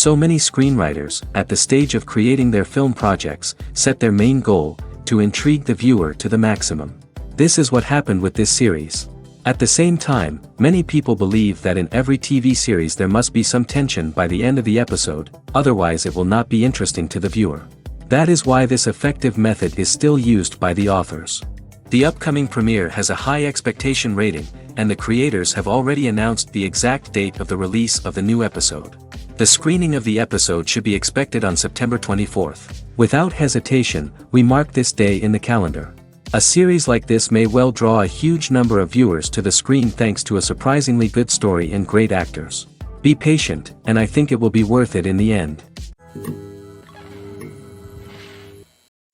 So many screenwriters, at the stage of creating their film projects, set their main goal, to intrigue the viewer to the maximum. This is what happened with this series. At the same time, many people believe that in every TV series there must be some tension by the end of the episode, otherwise it will not be interesting to the viewer. That is why this effective method is still used by the authors. The upcoming premiere has a high expectation rating, and the creators have already announced the exact date of the release of the new episode. The screening of the episode should be expected on September 24th. Without hesitation, we mark this day in the calendar. A series like this may well draw a huge number of viewers to the screen thanks to a surprisingly good story and great actors. Be patient, and I think it will be worth it in the end.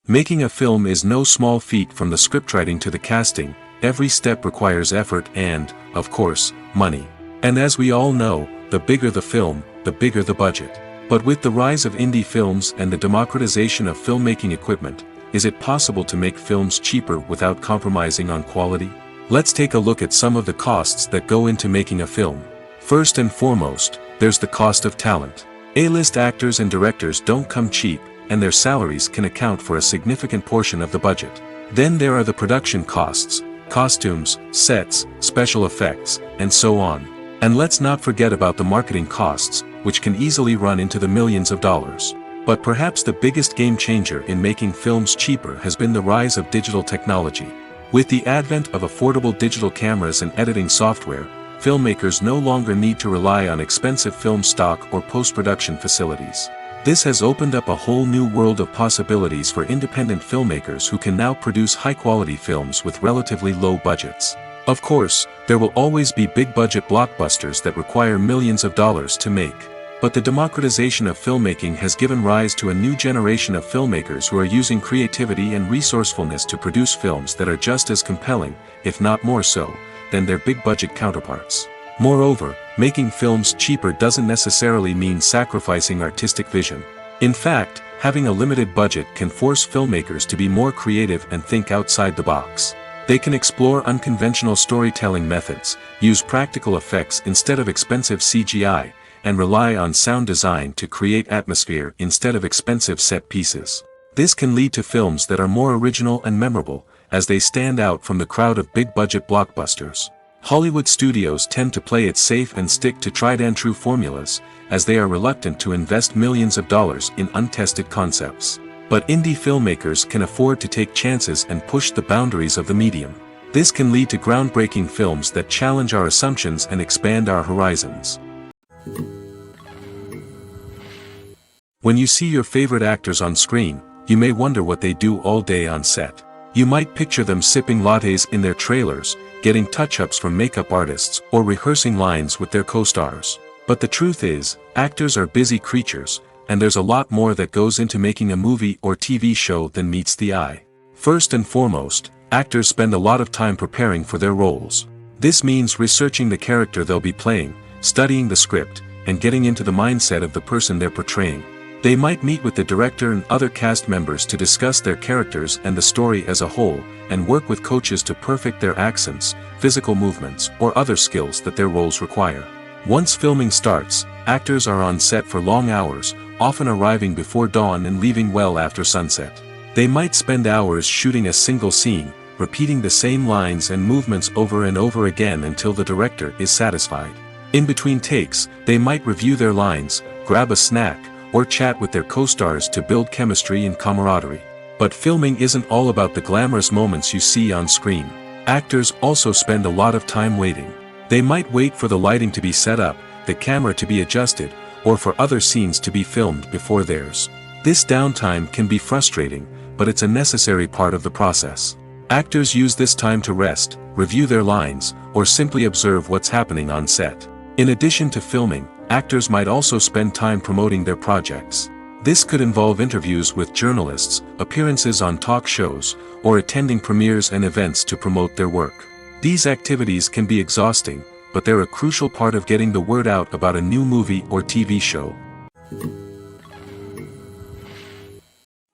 Making a film is no small feat. From the scriptwriting to the casting, every step requires effort and, of course, money. And as we all know, the bigger the film, the bigger the budget. But with the rise of indie films and the democratization of filmmaking equipment, is it possible to make films cheaper without compromising on quality? Let's take a look at some of the costs that go into making a film. First and foremost, there's the cost of talent. A-list actors and directors don't come cheap, and their salaries can account for a significant portion of the budget. Then there are the production costs, costumes, sets, special effects, and so on. And let's not forget about the marketing costs, which can easily run into the millions of dollars. But perhaps the biggest game changer in making films cheaper has been the rise of digital technology. With the advent of affordable digital cameras and editing software, filmmakers no longer need to rely on expensive film stock or post-production facilities. This has opened up a whole new world of possibilities for independent filmmakers who can now produce high-quality films with relatively low budgets. Of course, there will always be big-budget blockbusters that require millions of dollars to make. But the democratization of filmmaking has given rise to a new generation of filmmakers who are using creativity and resourcefulness to produce films that are just as compelling, if not more so, than their big-budget counterparts. Moreover, making films cheaper doesn't necessarily mean sacrificing artistic vision. In fact, having a limited budget can force filmmakers to be more creative and think outside the box. They can explore unconventional storytelling methods, use practical effects instead of expensive CGI, and rely on sound design to create atmosphere instead of expensive set pieces. This can lead to films that are more original and memorable, as they stand out from the crowd of big-budget blockbusters. Hollywood studios tend to play it safe and stick to tried-and-true formulas, as they are reluctant to invest millions of dollars in untested concepts. But indie filmmakers can afford to take chances and push the boundaries of the medium. This can lead to groundbreaking films that challenge our assumptions and expand our horizons. When you see your favorite actors on screen, you may wonder what they do all day on set. You might picture them sipping lattes in their trailers, getting touch-ups from makeup artists, or rehearsing lines with their co-stars. But the truth is, actors are busy creatures, and there's a lot more that goes into making a movie or TV show than meets the eye. First and foremost, actors spend a lot of time preparing for their roles. This means researching the character they'll be playing, studying the script, and getting into the mindset of the person they're portraying. They might meet with the director and other cast members to discuss their characters and the story as a whole, and work with coaches to perfect their accents, physical movements, or other skills that their roles require. Once filming starts, actors are on set for long hours, often arriving before dawn and leaving well after sunset. They might spend hours shooting a single scene, repeating the same lines and movements over and over again until the director is satisfied. In between takes, they might review their lines, grab a snack, or chat with their co-stars to build chemistry and camaraderie. But filming isn't all about the glamorous moments you see on screen. Actors also spend a lot of time waiting. They might wait for the lighting to be set up, the camera to be adjusted, or for other scenes to be filmed before theirs. This downtime can be frustrating, but it's a necessary part of the process. Actors use this time to rest, review their lines, or simply observe what's happening on set. In addition to filming, actors might also spend time promoting their projects. This could involve interviews with journalists, appearances on talk shows, or attending premieres and events to promote their work. These activities can be exhausting, but they're a crucial part of getting the word out about a new movie or TV show.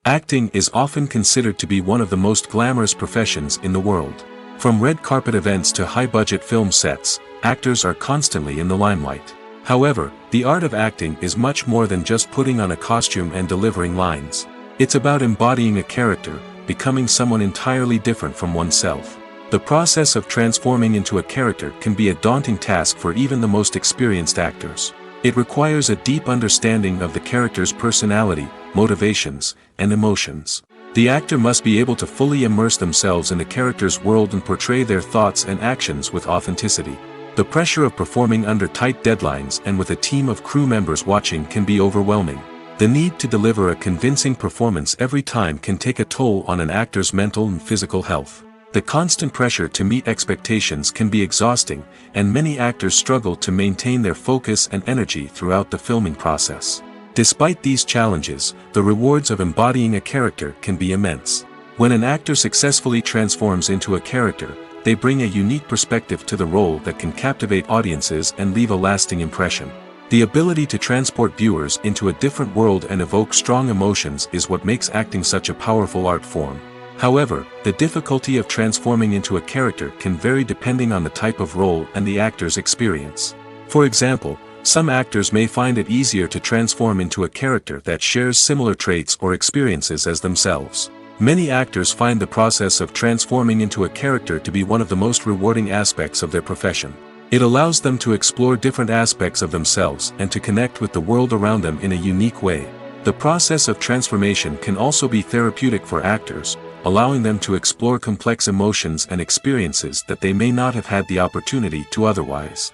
Acting is often considered to be one of the most glamorous professions in the world. From red carpet events to high-budget film sets, actors are constantly in the limelight. However, the art of acting is much more than just putting on a costume and delivering lines. It's about embodying a character, becoming someone entirely different from oneself. The process of transforming into a character can be a daunting task for even the most experienced actors. It requires a deep understanding of the character's personality, motivations, and emotions. The actor must be able to fully immerse themselves in the character's world and portray their thoughts and actions with authenticity. The pressure of performing under tight deadlines and with a team of crew members watching can be overwhelming. The need to deliver a convincing performance every time can take a toll on an actor's mental and physical health. The constant pressure to meet expectations can be exhausting, and many actors struggle to maintain their focus and energy throughout the filming process. Despite these challenges, the rewards of embodying a character can be immense. When an actor successfully transforms into a character, they bring a unique perspective to the role that can captivate audiences and leave a lasting impression. The ability to transport viewers into a different world and evoke strong emotions is what makes acting such a powerful art form. However, the difficulty of transforming into a character can vary depending on the type of role and the actor's experience. For example, some actors may find it easier to transform into a character that shares similar traits or experiences as themselves. Many actors find the process of transforming into a character to be one of the most rewarding aspects of their profession. It allows them to explore different aspects of themselves and to connect with the world around them in a unique way. The process of transformation can also be therapeutic for actors, allowing them to explore complex emotions and experiences that they may not have had the opportunity to otherwise.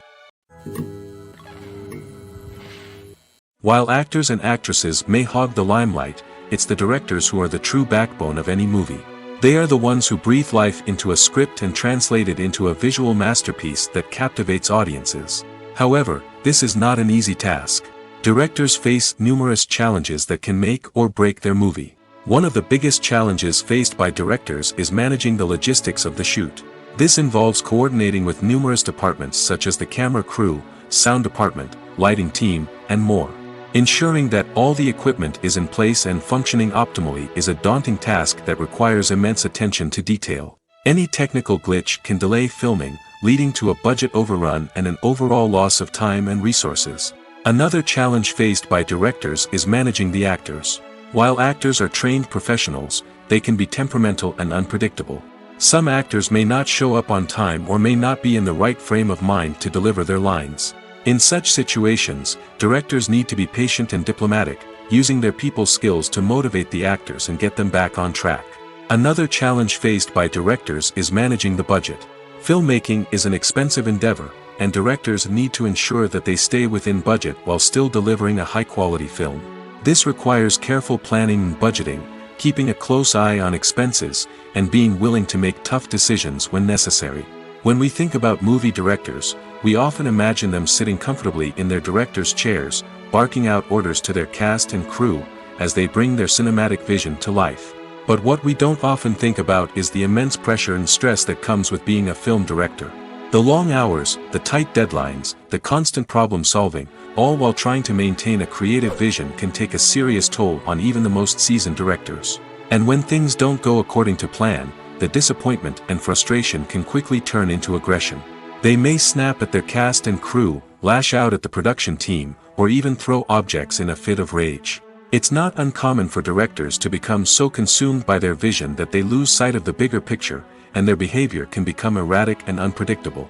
While actors and actresses may hog the limelight, it's the directors who are the true backbone of any movie. They are the ones who breathe life into a script and translate it into a visual masterpiece that captivates audiences. However, this is not an easy task. Directors face numerous challenges that can make or break their movie. One of the biggest challenges faced by directors is managing the logistics of the shoot. This involves coordinating with numerous departments such as the camera crew, sound department, lighting team, and more. Ensuring that all the equipment is in place and functioning optimally is a daunting task that requires immense attention to detail. Any technical glitch can delay filming, leading to a budget overrun and an overall loss of time and resources. Another challenge faced by directors is managing the actors. While actors are trained professionals, they can be temperamental and unpredictable. Some actors may not show up on time or may not be in the right frame of mind to deliver their lines. In such situations, directors need to be patient and diplomatic, using their people skills to motivate the actors and get them back on track. Another challenge faced by directors is managing the budget. Filmmaking is an expensive endeavor, and directors need to ensure that they stay within budget while still delivering a high-quality film. This requires careful planning and budgeting, keeping a close eye on expenses, and being willing to make tough decisions when necessary. When we think about movie directors, we often imagine them sitting comfortably in their director's chairs, barking out orders to their cast and crew, as they bring their cinematic vision to life. But what we don't often think about is the immense pressure and stress that comes with being a film director. The long hours, the tight deadlines, the constant problem solving, all while trying to maintain a creative vision can take a serious toll on even the most seasoned directors. And when things don't go according to plan, the disappointment and frustration can quickly turn into aggression. They may snap at their cast and crew, lash out at the production team, or even throw objects in a fit of rage. It's not uncommon for directors to become so consumed by their vision that they lose sight of the bigger picture, and their behavior can become erratic and unpredictable.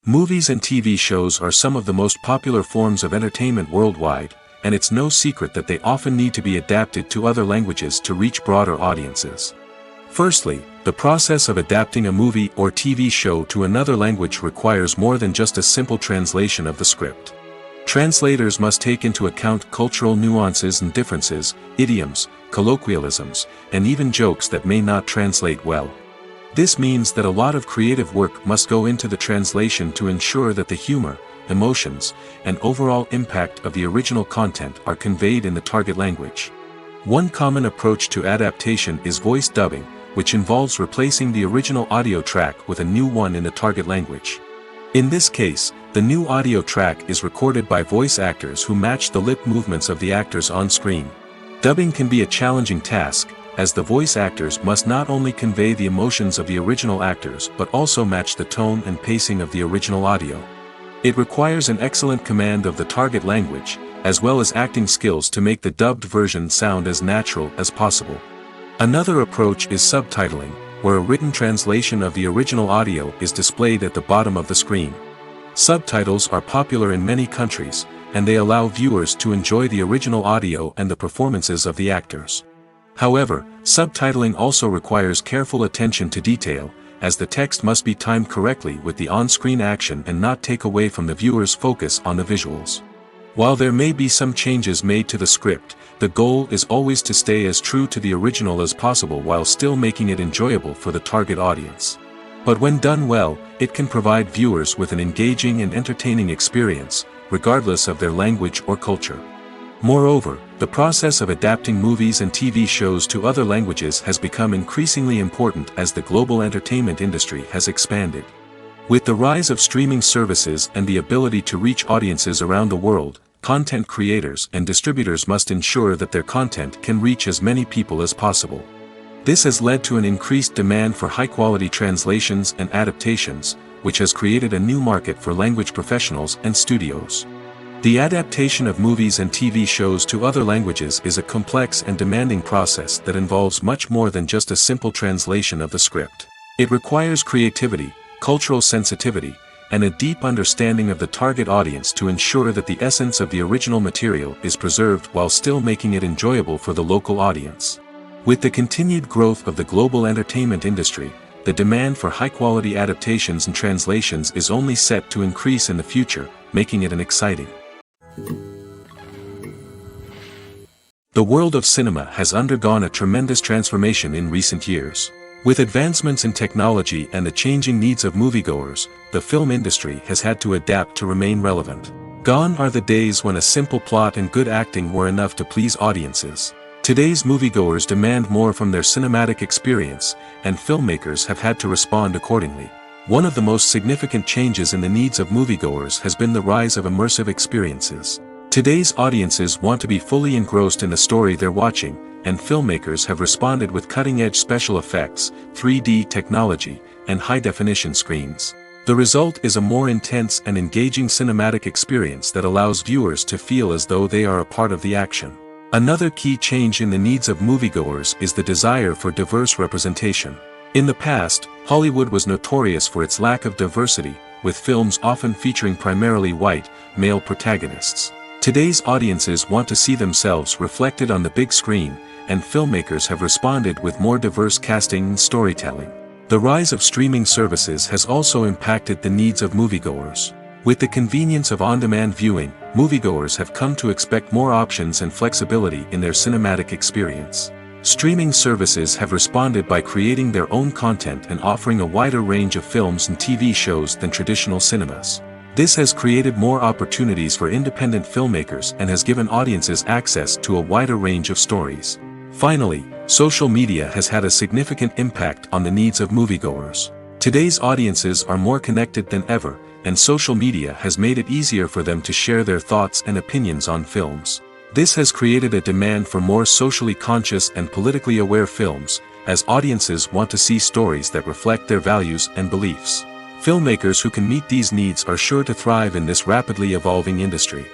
Movies and TV shows are some of the most popular forms of entertainment worldwide, and it's no secret that they often need to be adapted to other languages to reach broader audiences. Firstly, the process of adapting a movie or TV show to another language requires more than just a simple translation of the script. Translators must take into account cultural nuances and differences, idioms, colloquialisms, and even jokes that may not translate well. This means that a lot of creative work must go into the translation to ensure that the humor, emotions, and overall impact of the original content are conveyed in the target language. One common approach to adaptation is voice dubbing, which involves replacing the original audio track with a new one in the target language. In this case, the new audio track is recorded by voice actors who match the lip movements of the actors on screen. Dubbing can be a challenging task, as the voice actors must not only convey the emotions of the original actors but also match the tone and pacing of the original audio. It requires an excellent command of the target language, as well as acting skills to make the dubbed version sound as natural as possible. Another approach is subtitling, where a written translation of the original audio is displayed at the bottom of the screen. Subtitles are popular in many countries, and they allow viewers to enjoy the original audio and the performances of the actors. However, subtitling also requires careful attention to detail, as the text must be timed correctly with the on-screen action and not take away from the viewer's focus on the visuals. While there may be some changes made to the script, the goal is always to stay as true to the original as possible while still making it enjoyable for the target audience. But when done well, it can provide viewers with an engaging and entertaining experience, regardless of their language or culture. Moreover, the process of adapting movies and TV shows to other languages has become increasingly important as the global entertainment industry has expanded. With the rise of streaming services and the ability to reach audiences around the world, content creators and distributors must ensure that their content can reach as many people as possible. This has led to an increased demand for high-quality translations and adaptations, which has created a new market for language professionals and studios. The adaptation of movies and TV shows to other languages is a complex and demanding process that involves much more than just a simple translation of the script. It requires creativity, cultural sensitivity, and a deep understanding of the target audience to ensure that the essence of the original material is preserved while still making it enjoyable for the local audience. With the continued growth of the global entertainment industry, the demand for high-quality adaptations and translations is only set to increase in the future, making it an exciting. The world of cinema has undergone a tremendous transformation in recent years. With advancements in technology and the changing needs of moviegoers, the film industry has had to adapt to remain relevant. Gone are the days when a simple plot and good acting were enough to please audiences. Today's moviegoers demand more from their cinematic experience, and filmmakers have had to respond accordingly. One of the most significant changes in the needs of moviegoers has been the rise of immersive experiences. Today's audiences want to be fully engrossed in the story they're watching, and filmmakers have responded with cutting-edge special effects, 3D technology, and high-definition screens. The result is a more intense and engaging cinematic experience that allows viewers to feel as though they are a part of the action. Another key change in the needs of moviegoers is the desire for diverse representation. In the past, Hollywood was notorious for its lack of diversity, with films often featuring primarily white, male protagonists. Today's audiences want to see themselves reflected on the big screen, and filmmakers have responded with more diverse casting and storytelling. The rise of streaming services has also impacted the needs of moviegoers. With the convenience of on-demand viewing, moviegoers have come to expect more options and flexibility in their cinematic experience. Streaming services have responded by creating their own content and offering a wider range of films and TV shows than traditional cinemas. This has created more opportunities for independent filmmakers and has given audiences access to a wider range of stories. Finally, social media has had a significant impact on the needs of moviegoers. Today's audiences are more connected than ever, and social media has made it easier for them to share their thoughts and opinions on films. This has created a demand for more socially conscious and politically aware films, as audiences want to see stories that reflect their values and beliefs. Filmmakers who can meet these needs are sure to thrive in this rapidly evolving industry.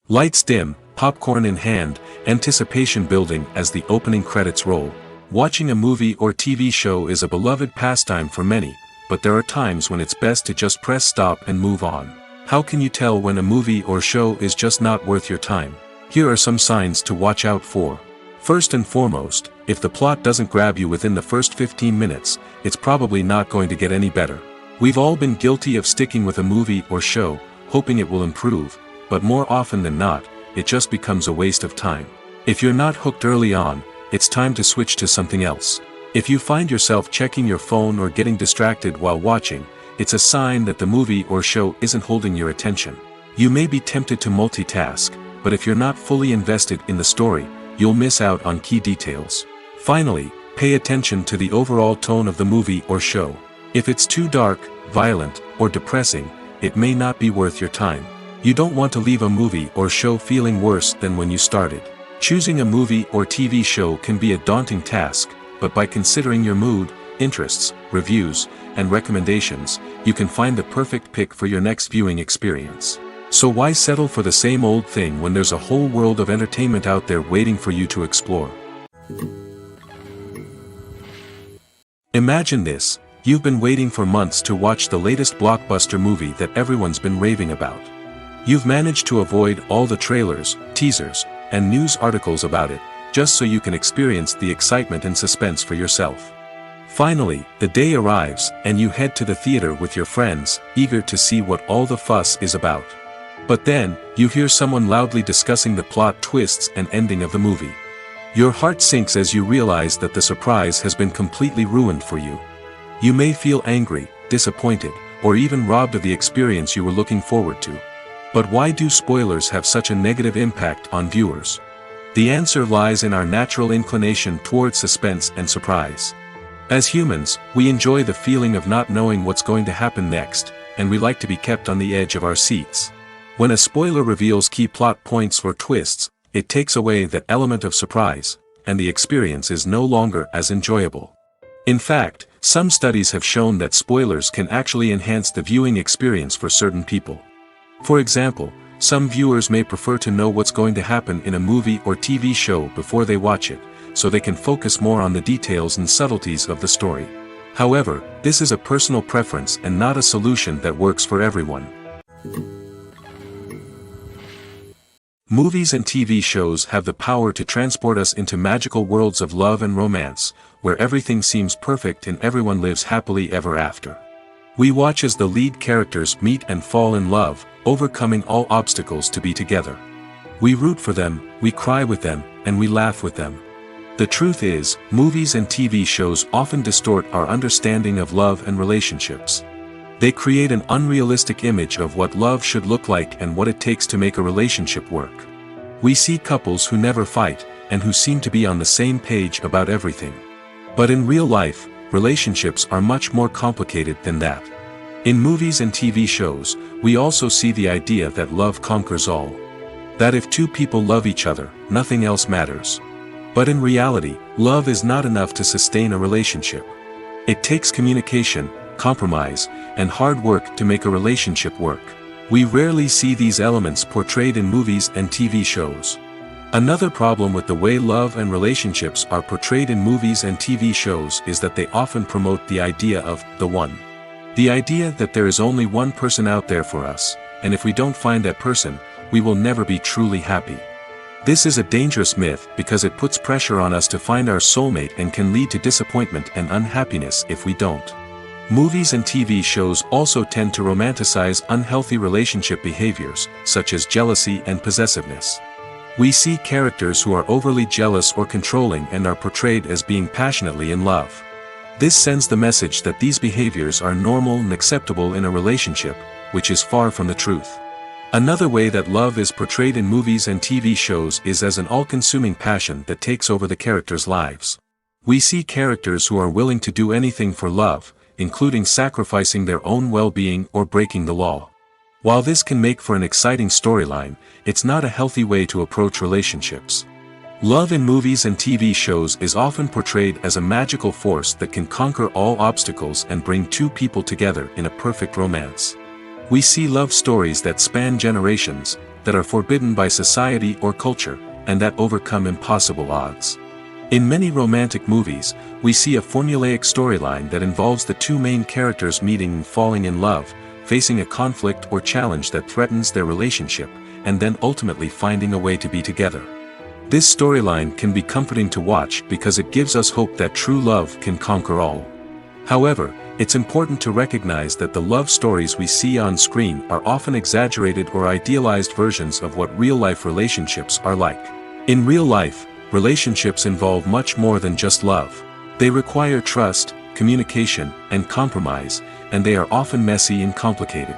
Lights dim, popcorn in hand, anticipation building as the opening credits roll. Watching a movie or TV show is a beloved pastime for many, but there are times when it's best to just press stop and move on. How can you tell when a movie or show is just not worth your time? Here are some signs to watch out for. First and foremost, if the plot doesn't grab you within the first 15 minutes, it's probably not going to get any better. We've all been guilty of sticking with a movie or show, hoping it will improve, but more often than not, it just becomes a waste of time. If you're not hooked early on, it's time to switch to something else. If you find yourself checking your phone or getting distracted while watching, it's a sign that the movie or show isn't holding your attention. You may be tempted to multitask, but if you're not fully invested in the story, you'll miss out on key details. Finally, pay attention to the overall tone of the movie or show. If it's too dark, violent, or depressing, it may not be worth your time. You don't want to leave a movie or show feeling worse than when you started. Choosing a movie or TV show can be a daunting task, but by considering your mood, interests, reviews, and recommendations, you can find the perfect pick for your next viewing experience. So why settle for the same old thing when there's a whole world of entertainment out there waiting for you to explore? Imagine this: you've been waiting for months to watch the latest blockbuster movie that everyone's been raving about. You've managed to avoid all the trailers, teasers, and news articles about it, just so you can experience the excitement and suspense for yourself. Finally, the day arrives, and you head to the theater with your friends, eager to see what all the fuss is about. But then, you hear someone loudly discussing the plot twists and ending of the movie. Your heart sinks as you realize that the surprise has been completely ruined for you. You may feel angry, disappointed, or even robbed of the experience you were looking forward to. But why do spoilers have such a negative impact on viewers? The answer lies in our natural inclination towards suspense and surprise. As humans, we enjoy the feeling of not knowing what's going to happen next, and we like to be kept on the edge of our seats. When a spoiler reveals key plot points or twists, it takes away that element of surprise, and the experience is no longer as enjoyable. In fact, some studies have shown that spoilers can actually enhance the viewing experience for certain people. For example, some viewers may prefer to know what's going to happen in a movie or TV show before they watch it, so they can focus more on the details and subtleties of the story. However, this is a personal preference and not a solution that works for everyone. Movies and TV shows have the power to transport us into magical worlds of love and romance, where everything seems perfect and everyone lives happily ever after. We watch as the lead characters meet and fall in love, overcoming all obstacles to be together. We root for them, we cry with them, and we laugh with them. The truth is, movies and TV shows often distort our understanding of love and relationships. They create an unrealistic image of what love should look like and what it takes to make a relationship work. We see couples who never fight, and who seem to be on the same page about everything. But in real life, relationships are much more complicated than that. In movies and TV shows, we also see the idea that love conquers all. That if two people love each other, nothing else matters. But in reality, love is not enough to sustain a relationship. It takes communication, compromise, and hard work to make a relationship work. We rarely see these elements portrayed in movies and TV shows. Another problem with the way love and relationships are portrayed in movies and TV shows is that they often promote the idea of the one. The idea that there is only one person out there for us, and if we don't find that person, we will never be truly happy. This is a dangerous myth because it puts pressure on us to find our soulmate and can lead to disappointment and unhappiness if we don't. Movies and TV shows also tend to romanticize unhealthy relationship behaviors, such as jealousy and possessiveness. We see characters who are overly jealous or controlling and are portrayed as being passionately in love. This sends the message that these behaviors are normal and acceptable in a relationship, which is far from the truth. Another way that love is portrayed in movies and TV shows is as an all-consuming passion that takes over the characters' lives. We see characters who are willing to do anything for love, including sacrificing their own well-being or breaking the law. While this can make for an exciting storyline, it's not a healthy way to approach relationships. Love in movies and TV shows is often portrayed as a magical force that can conquer all obstacles and bring two people together in a perfect romance. We see love stories that span generations, that are forbidden by society or culture, and that overcome impossible odds. In many romantic movies, we see a formulaic storyline that involves the two main characters meeting and falling in love, facing a conflict or challenge that threatens their relationship, and then ultimately finding a way to be together. This storyline can be comforting to watch because it gives us hope that true love can conquer all. However, it's important to recognize that the love stories we see on screen are often exaggerated or idealized versions of what real-life relationships are like. In real life, relationships involve much more than just love. They require trust, communication, and compromise, and they are often messy and complicated.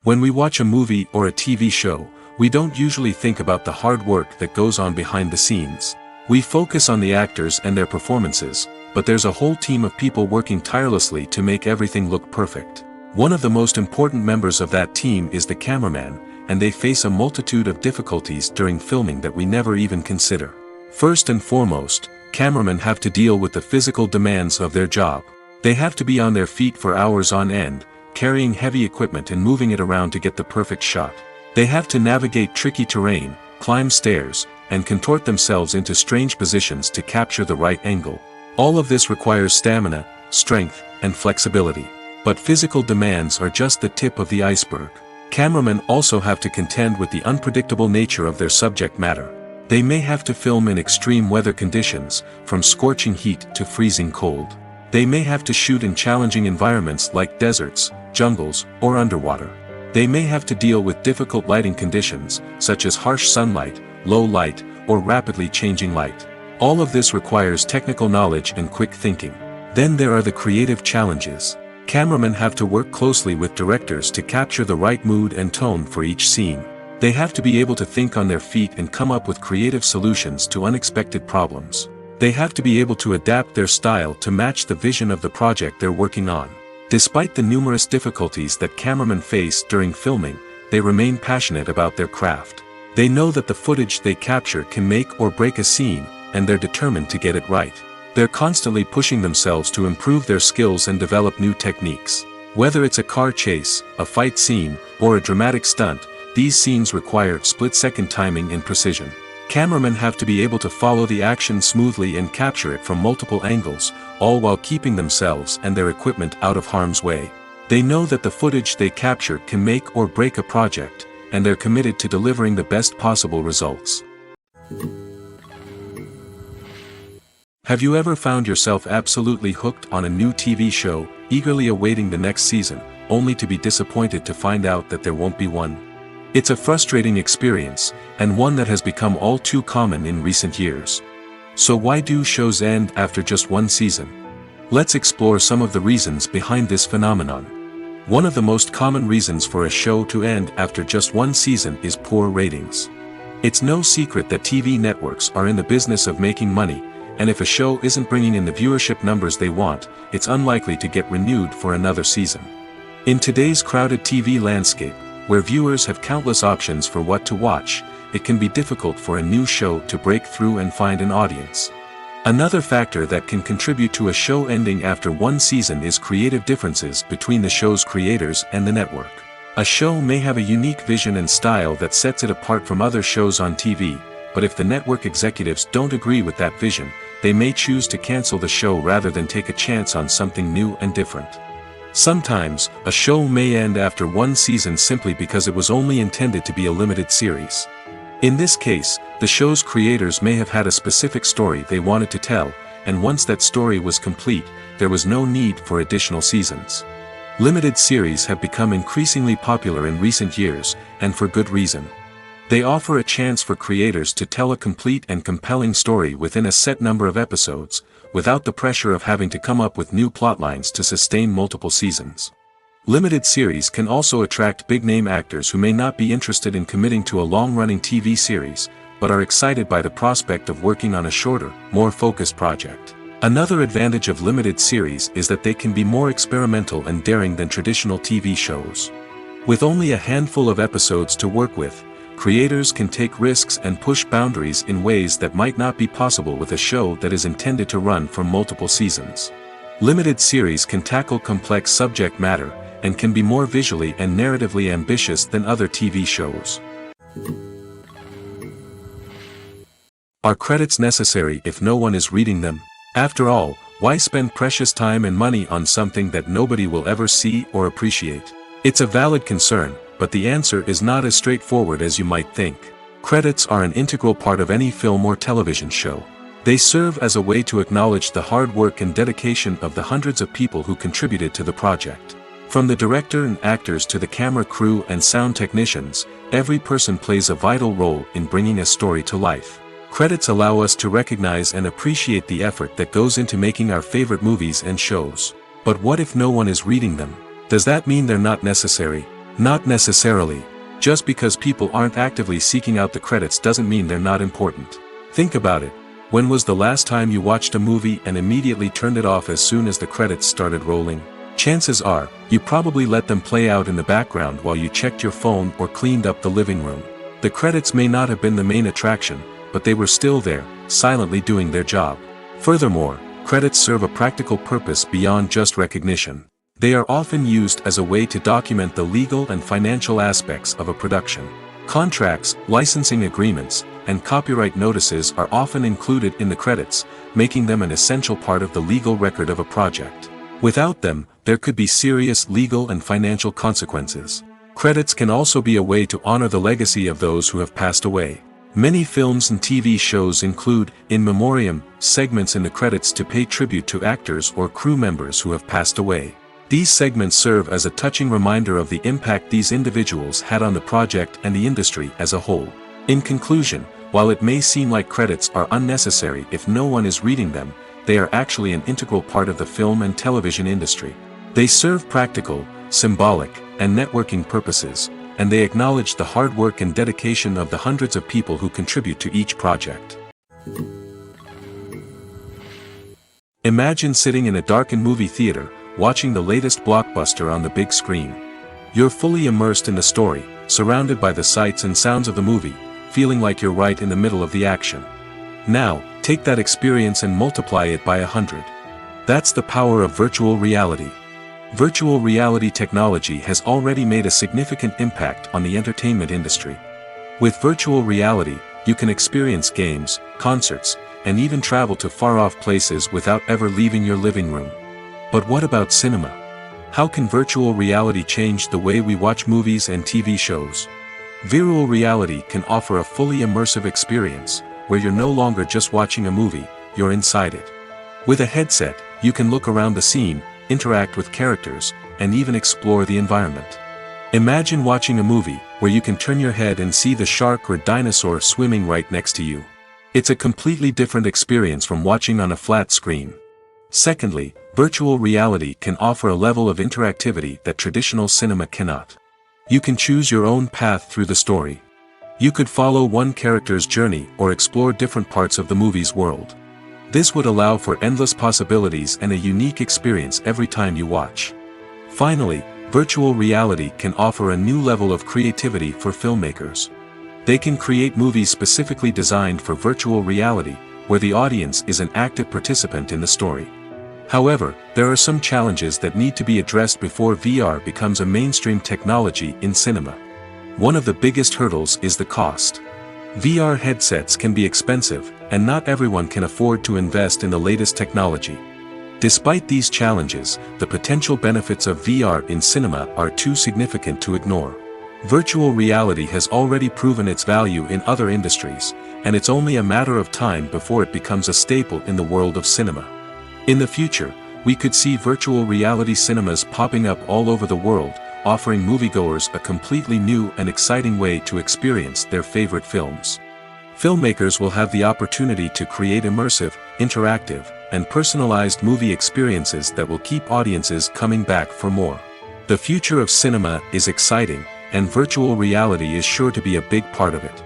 When we watch a movie or a TV show, we don't usually think about the hard work that goes on behind the scenes. We focus on the actors and their performances, but there's a whole team of people working tirelessly to make everything look perfect. One of the most important members of that team is the cameraman, and they face a multitude of difficulties during filming that we never even consider. First and foremost, cameramen have to deal with the physical demands of their job. They have to be on their feet for hours on end, carrying heavy equipment and moving it around to get the perfect shot. They have to navigate tricky terrain, climb stairs, and contort themselves into strange positions to capture the right angle. All of this requires stamina, strength, and flexibility. But physical demands are just the tip of the iceberg. Cameramen also have to contend with the unpredictable nature of their subject matter. They may have to film in extreme weather conditions, from scorching heat to freezing cold. They may have to shoot in challenging environments like deserts, jungles, or underwater. They may have to deal with difficult lighting conditions, such as harsh sunlight, low light, or rapidly changing light. All of this requires technical knowledge and quick thinking. Then there are the creative challenges. Cameramen have to work closely with directors to capture the right mood and tone for each scene. They have to be able to think on their feet and come up with creative solutions to unexpected problems. They have to be able to adapt their style to match the vision of the project they're working on. Despite the numerous difficulties that cameramen face during filming, they remain passionate about their craft. They know that the footage they capture can make or break a scene, and they're determined to get it right. They're constantly pushing themselves to improve their skills and develop new techniques. Whether it's a car chase, a fight scene, or a dramatic stunt, these scenes require split-second timing and precision. Cameramen have to be able to follow the action smoothly and capture it from multiple angles, all while keeping themselves and their equipment out of harm's way. They know that the footage they capture can make or break a project, and they're committed to delivering the best possible results. Have you ever found yourself absolutely hooked on a new TV show, eagerly awaiting the next season, only to be disappointed to find out that there won't be one? It's a frustrating experience, and one that has become all too common in recent years. So why do shows end after just one season? Let's explore some of the reasons behind this phenomenon. One of the most common reasons for a show to end after just one season is poor ratings. It's no secret that TV networks are in the business of making money, and if a show isn't bringing in the viewership numbers they want, it's unlikely to get renewed for another season. In today's crowded TV landscape, where viewers have countless options for what to watch, it can be difficult for a new show to break through and find an audience. Another factor that can contribute to a show ending after one season is creative differences between the show's creators and the network. A show may have a unique vision and style that sets it apart from other shows on TV, but if the network executives don't agree with that vision, they may choose to cancel the show rather than take a chance on something new and different. Sometimes, a show may end after one season simply because it was only intended to be a limited series. In this case, the show's creators may have had a specific story they wanted to tell, and once that story was complete, there was no need for additional seasons. Limited series have become increasingly popular in recent years, and for good reason. They offer a chance for creators to tell a complete and compelling story within a set number of episodes, without the pressure of having to come up with new plotlines to sustain multiple seasons. Limited series can also attract big-name actors who may not be interested in committing to a long-running TV series, but are excited by the prospect of working on a shorter, more focused project. Another advantage of limited series is that they can be more experimental and daring than traditional TV shows. With only a handful of episodes to work with, creators can take risks and push boundaries in ways that might not be possible with a show that is intended to run for multiple seasons. Limited series can tackle complex subject matter, and can be more visually and narratively ambitious than other TV shows. Are credits necessary if no one is reading them? After all, why spend precious time and money on something that nobody will ever see or appreciate? It's a valid concern, but the answer is not as straightforward as you might think. Credits are an integral part of any film or television show. They serve as a way to acknowledge the hard work and dedication of the hundreds of people who contributed to the project. From the director and actors to the camera crew and sound technicians, every person plays a vital role in bringing a story to life. Credits allow us to recognize and appreciate the effort that goes into making our favorite movies and shows. But what if no one is reading them? Does that mean they're not necessary? Not necessarily. Just because people aren't actively seeking out the credits doesn't mean they're not important. Think about it. When was the last time you watched a movie and immediately turned it off as soon as the credits started rolling? Chances are, you probably let them play out in the background while you checked your phone or cleaned up the living room. The credits may not have been the main attraction, but they were still there, silently doing their job. Furthermore, credits serve a practical purpose beyond just recognition. They are often used as a way to document the legal and financial aspects of a production. Contracts, licensing agreements, and copyright notices are often included in the credits, making them an essential part of the legal record of a project. Without them, there could be serious legal and financial consequences. Credits can also be a way to honor the legacy of those who have passed away. Many films and TV shows include, in memoriam, segments in the credits to pay tribute to actors or crew members who have passed away. These segments serve as a touching reminder of the impact these individuals had on the project and the industry as a whole. In conclusion, while it may seem like credits are unnecessary if no one is reading them, they are actually an integral part of the film and television industry. They serve practical, symbolic, and networking purposes, and they acknowledge the hard work and dedication of the hundreds of people who contribute to each project. Imagine sitting in a darkened movie theater, watching the latest blockbuster on the big screen. You're fully immersed in the story, surrounded by the sights and sounds of the movie, feeling like you're right in the middle of the action. Now, take that experience and multiply it by 100. That's the power of virtual reality. Virtual reality technology has already made a significant impact on the entertainment industry. With virtual reality, you can experience games, concerts, and even travel to far-off places without ever leaving your living room. But what about cinema? How can virtual reality change the way we watch movies and TV shows? Virtual reality can offer a fully immersive experience, where you're no longer just watching a movie, you're inside it. With a headset, you can look around the scene, interact with characters, and even explore the environment. Imagine watching a movie, where you can turn your head and see the shark or dinosaur swimming right next to you. It's a completely different experience from watching on a flat screen. Secondly, virtual reality can offer a level of interactivity that traditional cinema cannot. You can choose your own path through the story. You could follow one character's journey or explore different parts of the movie's world. This would allow for endless possibilities and a unique experience every time you watch. Finally, virtual reality can offer a new level of creativity for filmmakers. They can create movies specifically designed for virtual reality, where the audience is an active participant in the story. However, there are some challenges that need to be addressed before VR becomes a mainstream technology in cinema. One of the biggest hurdles is the cost. VR headsets can be expensive, and not everyone can afford to invest in the latest technology. Despite these challenges, the potential benefits of VR in cinema are too significant to ignore. Virtual reality has already proven its value in other industries, and it's only a matter of time before it becomes a staple in the world of cinema. In the future, we could see virtual reality cinemas popping up all over the world, offering moviegoers a completely new and exciting way to experience their favorite films. Filmmakers will have the opportunity to create immersive, interactive, and personalized movie experiences that will keep audiences coming back for more. The future of cinema is exciting, and virtual reality is sure to be a big part of it.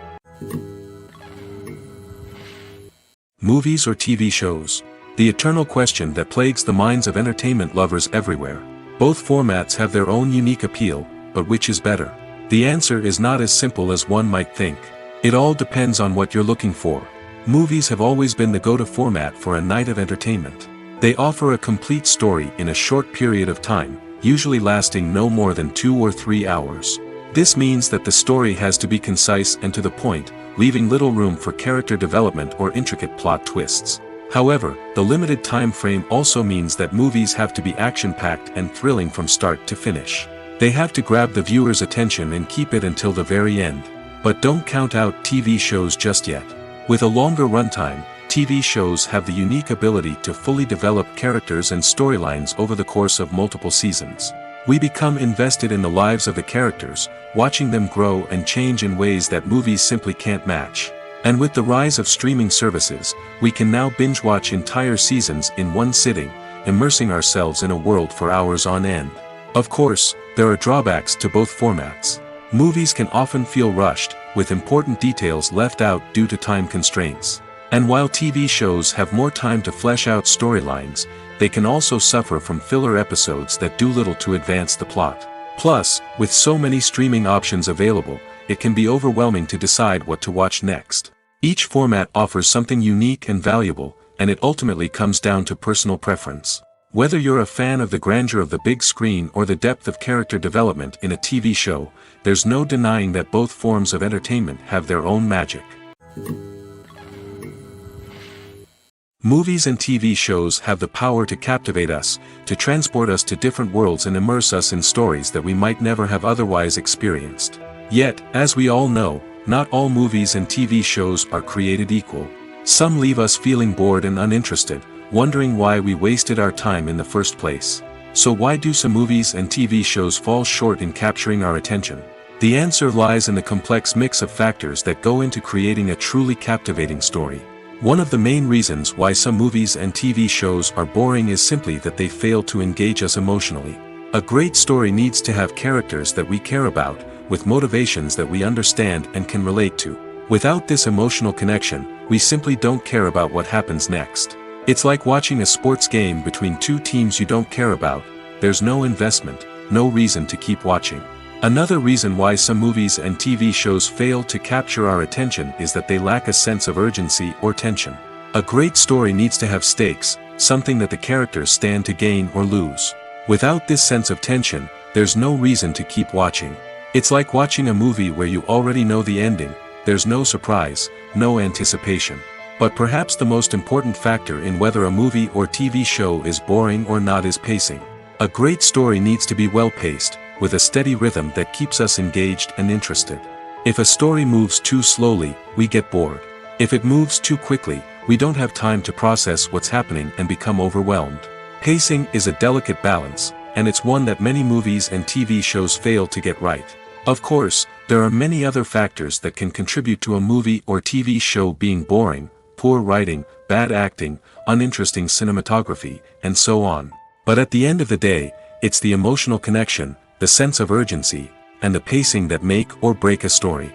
Movies or TV shows? The eternal question that plagues the minds of entertainment lovers everywhere. Both formats have their own unique appeal, but which is better? The answer is not as simple as one might think. It all depends on what you're looking for. Movies have always been the go-to format for a night of entertainment. They offer a complete story in a short period of time, usually lasting no more than 2 or 3 hours. This means that the story has to be concise and to the point, leaving little room for character development or intricate plot twists. However, the limited time frame also means that movies have to be action-packed and thrilling from start to finish. They have to grab the viewer's attention and keep it until the very end. But don't count out TV shows just yet. With a longer runtime, TV shows have the unique ability to fully develop characters and storylines over the course of multiple seasons. We become invested in the lives of the characters, watching them grow and change in ways that movies simply can't match. And with the rise of streaming services, we can now binge-watch entire seasons in one sitting, immersing ourselves in a world for hours on end. Of course, there are drawbacks to both formats. Movies can often feel rushed, with important details left out due to time constraints. And while TV shows have more time to flesh out storylines, they can also suffer from filler episodes that do little to advance the plot. Plus, with so many streaming options available, it can be overwhelming to decide what to watch next. Each format offers something unique and valuable, and it ultimately comes down to personal preference. Whether you're a fan of the grandeur of the big screen or the depth of character development in a TV show, there's no denying that both forms of entertainment have their own magic. Movies and TV shows have the power to captivate us, to transport us to different worlds and immerse us in stories that we might never have otherwise experienced. Yet, as we all know, not all movies and TV shows are created equal. Some leave us feeling bored and uninterested, wondering why we wasted our time in the first place. So why do some movies and TV shows fall short in capturing our attention? The answer lies in the complex mix of factors that go into creating a truly captivating story. One of the main reasons why some movies and TV shows are boring is simply that they fail to engage us emotionally. A great story needs to have characters that we care about, with motivations that we understand and can relate to. Without this emotional connection, we simply don't care about what happens next. It's like watching a sports game between two teams you don't care about. There's no investment, no reason to keep watching. Another reason why some movies and TV shows fail to capture our attention is that they lack a sense of urgency or tension. A great story needs to have stakes, something that the characters stand to gain or lose. Without this sense of tension, there's no reason to keep watching. It's like watching a movie where you already know the ending. There's no surprise, no anticipation. But perhaps the most important factor in whether a movie or TV show is boring or not is pacing. A great story needs to be well-paced, with a steady rhythm that keeps us engaged and interested. If a story moves too slowly, we get bored. If it moves too quickly, we don't have time to process what's happening and become overwhelmed. Pacing is a delicate balance, and it's one that many movies and TV shows fail to get right. Of course, there are many other factors that can contribute to a movie or TV show being boring: poor writing, bad acting, uninteresting cinematography, and so on. But at the end of the day, it's the emotional connection, the sense of urgency, and the pacing that make or break a story.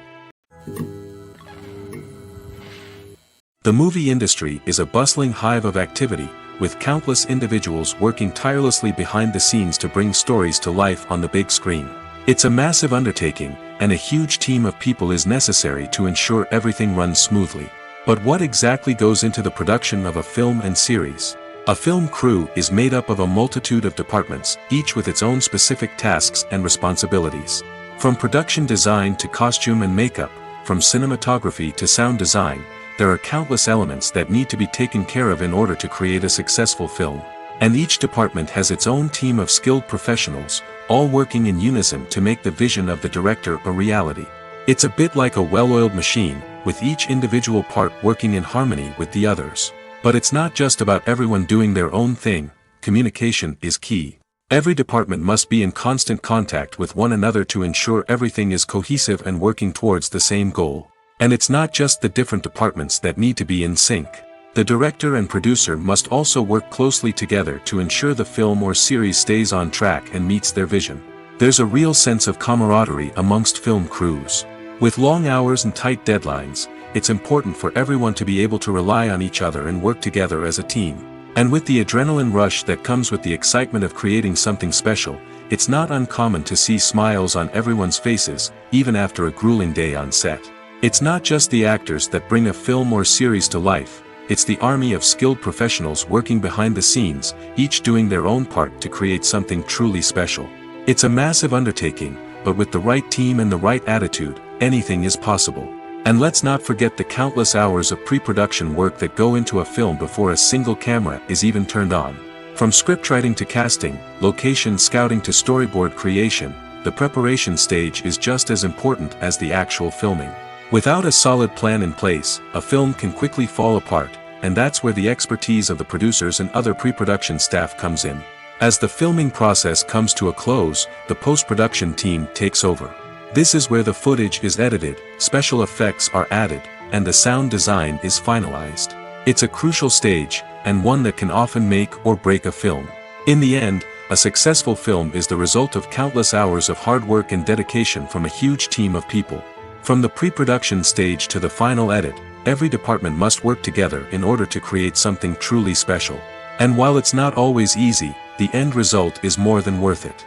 The movie industry is a bustling hive of activity, with countless individuals working tirelessly behind the scenes to bring stories to life on the big screen. It's a massive undertaking, and a huge team of people is necessary to ensure everything runs smoothly. But what exactly goes into the production of a film and series? A film crew is made up of a multitude of departments, each with its own specific tasks and responsibilities. From production design to costume and makeup, from cinematography to sound design, there are countless elements that need to be taken care of in order to create a successful film. And each department has its own team of skilled professionals, all working in unison to make the vision of the director a reality. It's a bit like a well-oiled machine, with each individual part working in harmony with the others. But it's not just about everyone doing their own thing. Communication is key. Every department must be in constant contact with one another to ensure everything is cohesive and working towards the same goal. And it's not just the different departments that need to be in sync. The director and producer must also work closely together to ensure the film or series stays on track and meets their vision. There's a real sense of camaraderie amongst film crews. With long hours and tight deadlines, it's important for everyone to be able to rely on each other and work together as a team. And with the adrenaline rush that comes with the excitement of creating something special, it's not uncommon to see smiles on everyone's faces, even after a grueling day on set. It's not just the actors that bring a film or series to life. It's the army of skilled professionals working behind the scenes, each doing their own part to create something truly special. It's a massive undertaking, but with the right team and the right attitude, anything is possible. And let's not forget the countless hours of pre-production work that go into a film before a single camera is even turned on. From scriptwriting to casting, location scouting to storyboard creation, the preparation stage is just as important as the actual filming. Without a solid plan in place, a film can quickly fall apart, and that's where the expertise of the producers and other pre-production staff comes in. As the filming process comes to a close, the post-production team takes over. This is where the footage is edited, special effects are added, and the sound design is finalized. It's a crucial stage, and one that can often make or break a film. In the end, a successful film is the result of countless hours of hard work and dedication from a huge team of people. From the pre-production stage to the final edit, every department must work together in order to create something truly special. And while it's not always easy, the end result is more than worth it.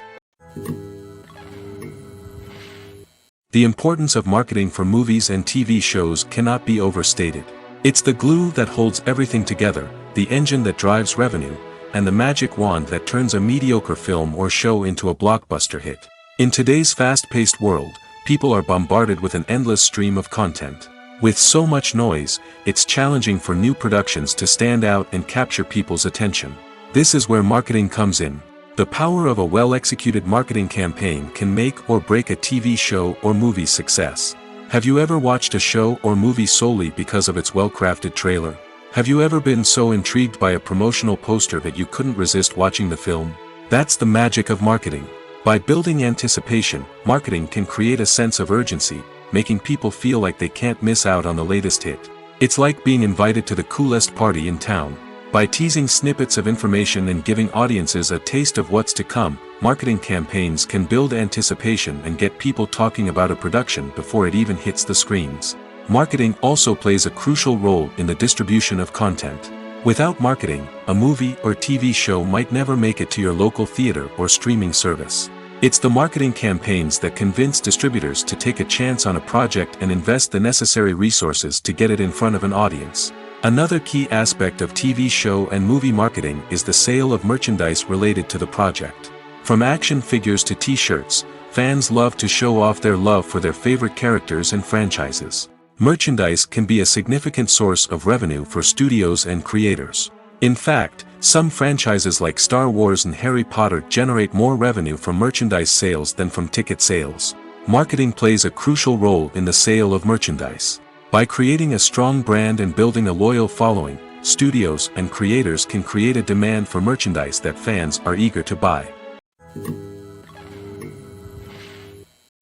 The importance of marketing for movies and TV shows cannot be overstated. It's the glue that holds everything together, the engine that drives revenue, and the magic wand that turns a mediocre film or show into a blockbuster hit. In today's fast-paced world, people are bombarded with an endless stream of content. With so much noise, it's challenging for new productions to stand out and capture people's attention. This is where marketing comes in. The power of a well-executed marketing campaign can make or break a TV show or movie's success. Have you ever watched a show or movie solely because of its well-crafted trailer? Have you ever been so intrigued by a promotional poster that you couldn't resist watching the film? That's the magic of marketing. By building anticipation, marketing can create a sense of urgency, making people feel like they can't miss out on the latest hit. It's like being invited to the coolest party in town. By teasing snippets of information and giving audiences a taste of what's to come, marketing campaigns can build anticipation and get people talking about a production before it even hits the screens. Marketing also plays a crucial role in the distribution of content. Without marketing, a movie or TV show might never make it to your local theater or streaming service. It's the marketing campaigns that convince distributors to take a chance on a project and invest the necessary resources to get it in front of an audience. Another key aspect of TV show and movie marketing is the sale of merchandise related to the project. From action figures to t-shirts, fans love to show off their love for their favorite characters and franchises. Merchandise can be a significant source of revenue for studios and creators. In fact, some franchises like Star Wars and Harry Potter generate more revenue from merchandise sales than from ticket sales. Marketing plays a crucial role in the sale of merchandise. By creating a strong brand and building a loyal following, studios and creators can create a demand for merchandise that fans are eager to buy.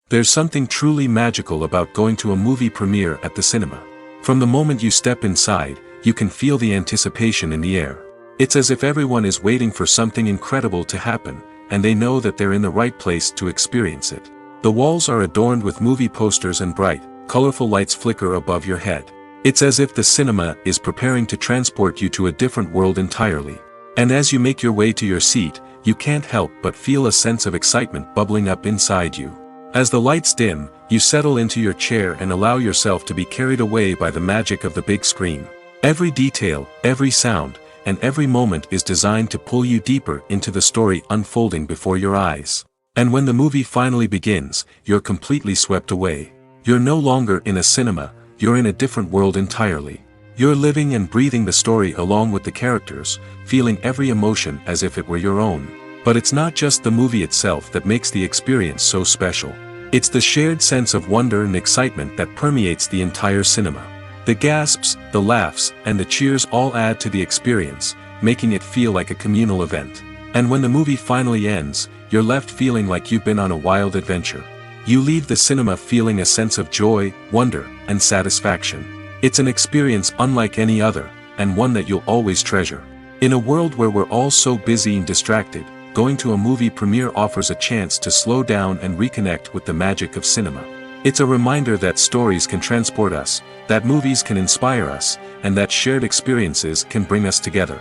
There's something truly magical about going to a movie premiere at the cinema. From the moment you step inside, you can feel the anticipation in the air. It's as if everyone is waiting for something incredible to happen, and they know that they're in the right place to experience it. The walls are adorned with movie posters and bright, colorful lights flicker above your head. It's as if the cinema is preparing to transport you to a different world entirely. And as you make your way to your seat, you can't help but feel a sense of excitement bubbling up inside you. As the lights dim, you settle into your chair and allow yourself to be carried away by the magic of the big screen. Every detail, every sound, and every moment is designed to pull you deeper into the story unfolding before your eyes. And when the movie finally begins, you're completely swept away. You're no longer in a cinema, you're in a different world entirely. You're living and breathing the story along with the characters, feeling every emotion as if it were your own. But it's not just the movie itself that makes the experience so special. It's the shared sense of wonder and excitement that permeates the entire cinema. The gasps, the laughs, and the cheers all add to the experience, making it feel like a communal event. And when the movie finally ends, you're left feeling like you've been on a wild adventure. You leave the cinema feeling a sense of joy, wonder, and satisfaction. It's an experience unlike any other, and one that you'll always treasure. In a world where we're all so busy and distracted, going to a movie premiere offers a chance to slow down and reconnect with the magic of cinema. It's a reminder that stories can transport us, that movies can inspire us, and that shared experiences can bring us together.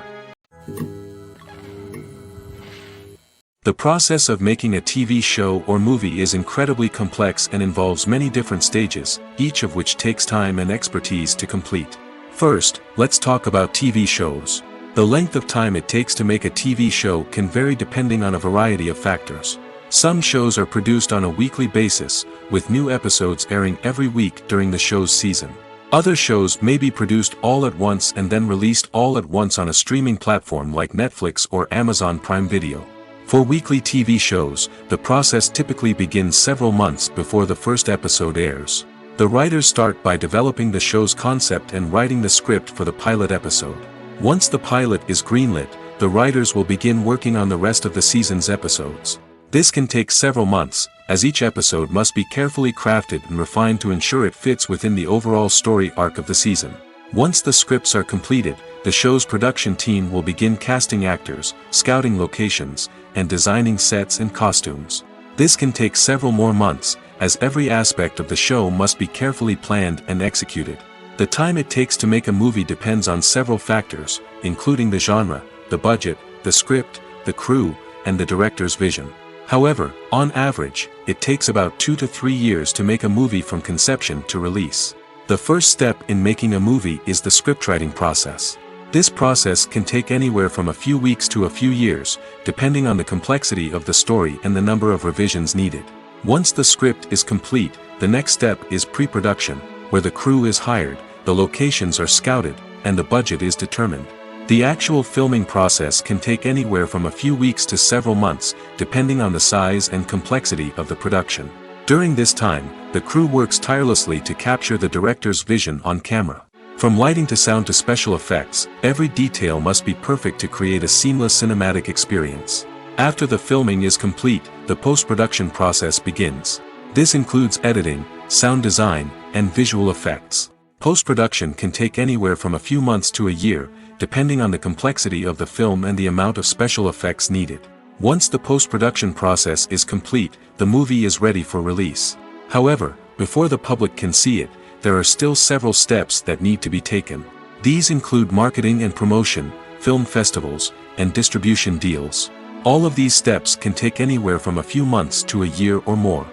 The process of making a TV show or movie is incredibly complex and involves many different stages, each of which takes time and expertise to complete. First, let's talk about TV shows. The length of time it takes to make a TV show can vary depending on a variety of factors. Some shows are produced on a weekly basis, with new episodes airing every week during the show's season. Other shows may be produced all at once and then released all at once on a streaming platform like Netflix or Amazon Prime Video. For weekly TV shows, the process typically begins several months before the first episode airs. The writers start by developing the show's concept and writing the script for the pilot episode. Once the pilot is greenlit, the writers will begin working on the rest of the season's episodes. This can take several months, as each episode must be carefully crafted and refined to ensure it fits within the overall story arc of the season. Once the scripts are completed, the show's production team will begin casting actors, scouting locations, and designing sets and costumes. This can take several more months, as every aspect of the show must be carefully planned and executed. The time it takes to make a movie depends on several factors, including the genre, the budget, the script, the crew, and the director's vision. However, on average, it takes about 2 to 3 years to make a movie from conception to release. The first step in making a movie is the scriptwriting process. This process can take anywhere from a few weeks to a few years, depending on the complexity of the story and the number of revisions needed. Once the script is complete, the next step is pre-production, where the crew is hired, the locations are scouted, and the budget is determined. The actual filming process can take anywhere from a few weeks to several months, depending on the size and complexity of the production. During this time, the crew works tirelessly to capture the director's vision on camera. From lighting to sound to special effects, every detail must be perfect to create a seamless cinematic experience. After the filming is complete, the post-production process begins. This includes editing, sound design, and visual effects. Post-production can take anywhere from a few months to a year, depending on the complexity of the film and the amount of special effects needed. Once the post-production process is complete, the movie is ready for release. However, before the public can see it, there are still several steps that need to be taken. These include marketing and promotion, film festivals, and distribution deals. All of these steps can take anywhere from a few months to a year or more.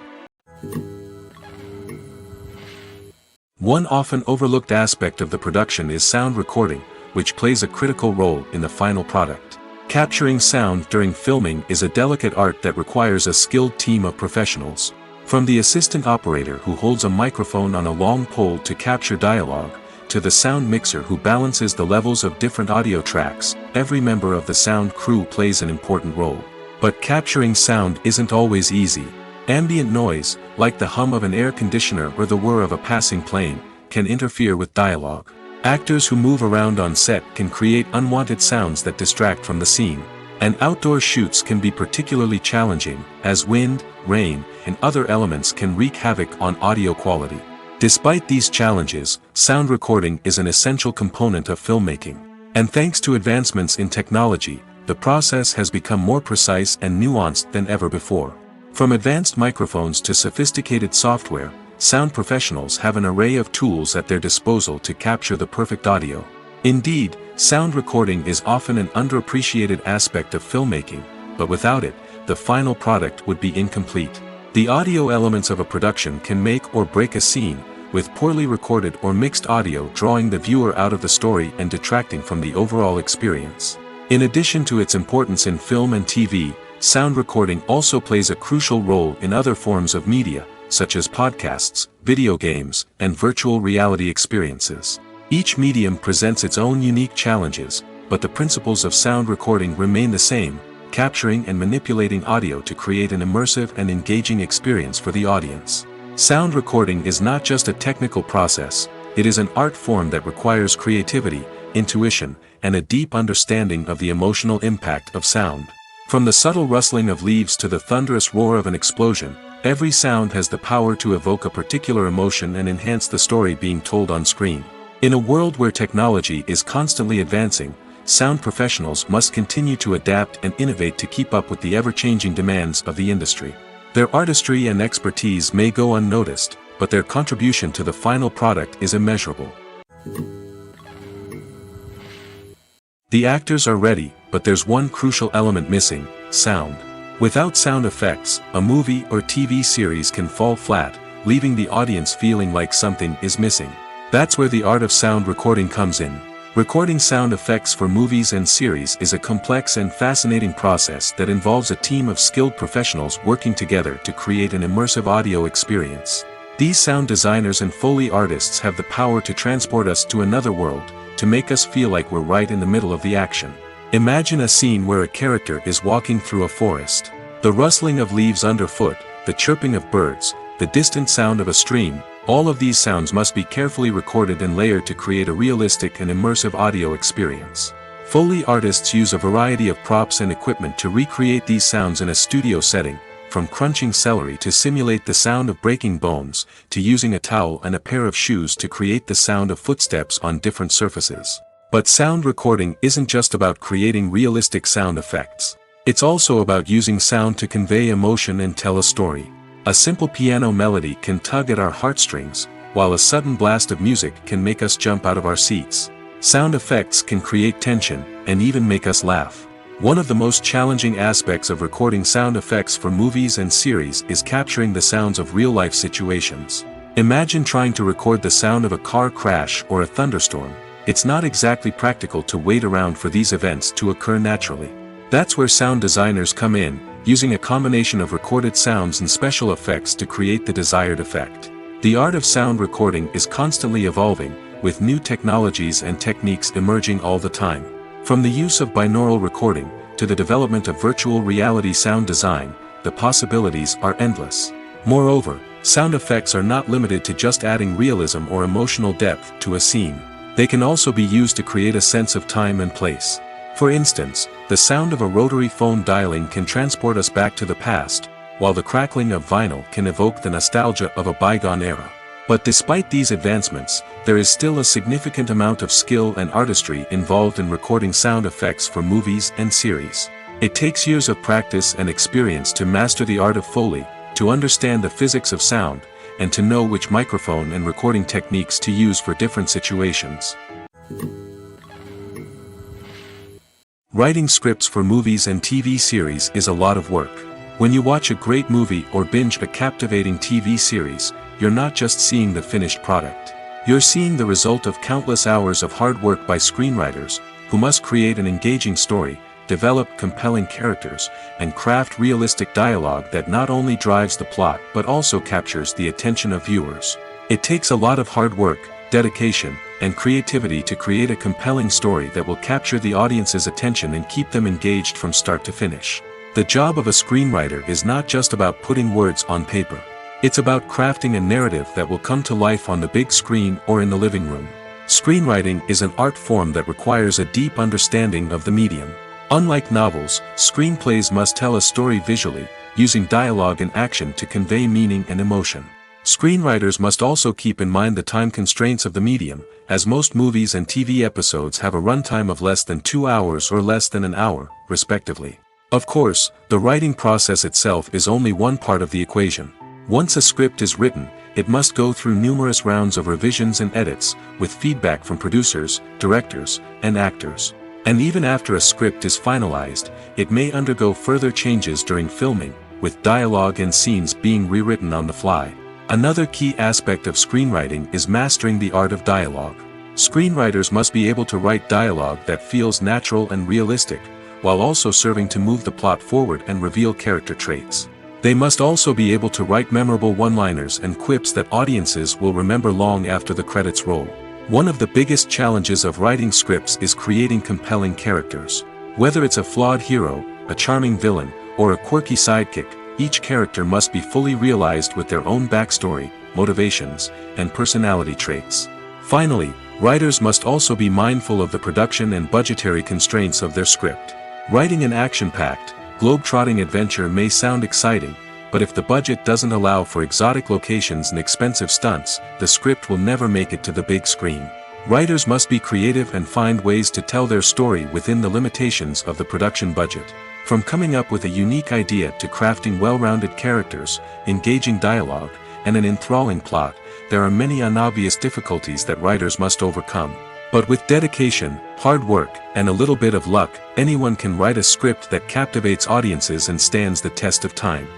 One often overlooked aspect of the production is sound recording, which plays a critical role in the final product. Capturing sound during filming is a delicate art that requires a skilled team of professionals. From the assistant operator who holds a microphone on a long pole to capture dialogue, to the sound mixer who balances the levels of different audio tracks, every member of the sound crew plays an important role. But capturing sound isn't always easy. Ambient noise, like the hum of an air conditioner or the whir of a passing plane, can interfere with dialogue. Actors who move around on set can create unwanted sounds that distract from the scene. And outdoor shoots can be particularly challenging, as wind, rain, and other elements can wreak havoc on audio quality. Despite these challenges, sound recording is an essential component of filmmaking. And thanks to advancements in technology, the process has become more precise and nuanced than ever before. From advanced microphones to sophisticated software, sound professionals have an array of tools at their disposal to capture the perfect audio. Indeed, sound recording is often an underappreciated aspect of filmmaking, but without it, the final product would be incomplete. The audio elements of a production can make or break a scene, with poorly recorded or mixed audio drawing the viewer out of the story and detracting from the overall experience. In addition to its importance in film and TV, sound recording also plays a crucial role in other forms of media, such as podcasts, video games, and virtual reality experiences. Each medium presents its own unique challenges, but the principles of sound recording remain the same, capturing and manipulating audio to create an immersive and engaging experience for the audience. Sound recording is not just a technical process, it is an art form that requires creativity, intuition, and a deep understanding of the emotional impact of sound. From the subtle rustling of leaves to the thunderous roar of an explosion, every sound has the power to evoke a particular emotion and enhance the story being told on screen. In a world where technology is constantly advancing, sound professionals must continue to adapt and innovate to keep up with the ever-changing demands of the industry. Their artistry and expertise may go unnoticed, but their contribution to the final product is immeasurable. The actors are ready, but there's one crucial element missing: sound. Without sound effects, a movie or TV series can fall flat, leaving the audience feeling like something is missing. That's where the art of sound recording comes in. Recording sound effects for movies and series is a complex and fascinating process that involves a team of skilled professionals working together to create an immersive audio experience. These sound designers and Foley artists have the power to transport us to another world, to make us feel like we're right in the middle of the action. Imagine a scene where a character is walking through a forest. The rustling of leaves underfoot, the chirping of birds, the distant sound of a stream, all of these sounds must be carefully recorded and layered to create a realistic and immersive audio experience. Foley artists use a variety of props and equipment to recreate these sounds in a studio setting, from crunching celery to simulate the sound of breaking bones, to using a towel and a pair of shoes to create the sound of footsteps on different surfaces. But sound recording isn't just about creating realistic sound effects. It's also about using sound to convey emotion and tell a story. A simple piano melody can tug at our heartstrings, while a sudden blast of music can make us jump out of our seats. Sound effects can create tension, and even make us laugh. One of the most challenging aspects of recording sound effects for movies and series is capturing the sounds of real-life situations. Imagine trying to record the sound of a car crash or a thunderstorm. It's not exactly practical to wait around for these events to occur naturally. That's where sound designers come in, using a combination of recorded sounds and special effects to create the desired effect. The art of sound recording is constantly evolving, with new technologies and techniques emerging all the time. From the use of binaural recording, to the development of virtual reality sound design, the possibilities are endless. Moreover, sound effects are not limited to just adding realism or emotional depth to a scene. They can also be used to create a sense of time and place. For instance, the sound of a rotary phone dialing can transport us back to the past, while the crackling of vinyl can evoke the nostalgia of a bygone era. But despite these advancements, there is still a significant amount of skill and artistry involved in recording sound effects for movies and series. It takes years of practice and experience to master the art of Foley, to understand the physics of sound, and to know which microphone and recording techniques to use for different situations. Writing scripts for movies and TV series is a lot of work. When you watch a great movie or binge a captivating TV series, you're not just seeing the finished product. You're seeing the result of countless hours of hard work by screenwriters, who must create an engaging story, develop compelling characters, and craft realistic dialogue that not only drives the plot but also captures the attention of viewers. It takes a lot of hard work, dedication, and creativity to create a compelling story that will capture the audience's attention and keep them engaged from start to finish. The job of a screenwriter is not just about putting words on paper. It's about crafting a narrative that will come to life on the big screen or in the living room. Screenwriting is an art form that requires a deep understanding of the medium. Unlike novels, screenplays must tell a story visually, using dialogue and action to convey meaning and emotion. Screenwriters must also keep in mind the time constraints of the medium, as most movies and TV episodes have a runtime of less than 2 hours or less than an hour, respectively. Of course, the writing process itself is only one part of the equation. Once a script is written, it must go through numerous rounds of revisions and edits, with feedback from producers, directors, and actors. And even after a script is finalized, it may undergo further changes during filming, with dialogue and scenes being rewritten on the fly. Another key aspect of screenwriting is mastering the art of dialogue. Screenwriters must be able to write dialogue that feels natural and realistic, while also serving to move the plot forward and reveal character traits. They must also be able to write memorable one-liners and quips that audiences will remember long after the credits roll. One of the biggest challenges of writing scripts is creating compelling characters. Whether it's a flawed hero, a charming villain, or a quirky sidekick, each character must be fully realized with their own backstory, motivations, and personality traits. Finally, writers must also be mindful of the production and budgetary constraints of their script. Writing an action-packed, globe-trotting adventure may sound exciting, but if the budget doesn't allow for exotic locations and expensive stunts, the script will never make it to the big screen. Writers must be creative and find ways to tell their story within the limitations of the production budget. From coming up with a unique idea to crafting well-rounded characters, engaging dialogue, and an enthralling plot, there are many unobvious difficulties that writers must overcome. But with dedication, hard work, and a little bit of luck, anyone can write a script that captivates audiences and stands the test of time.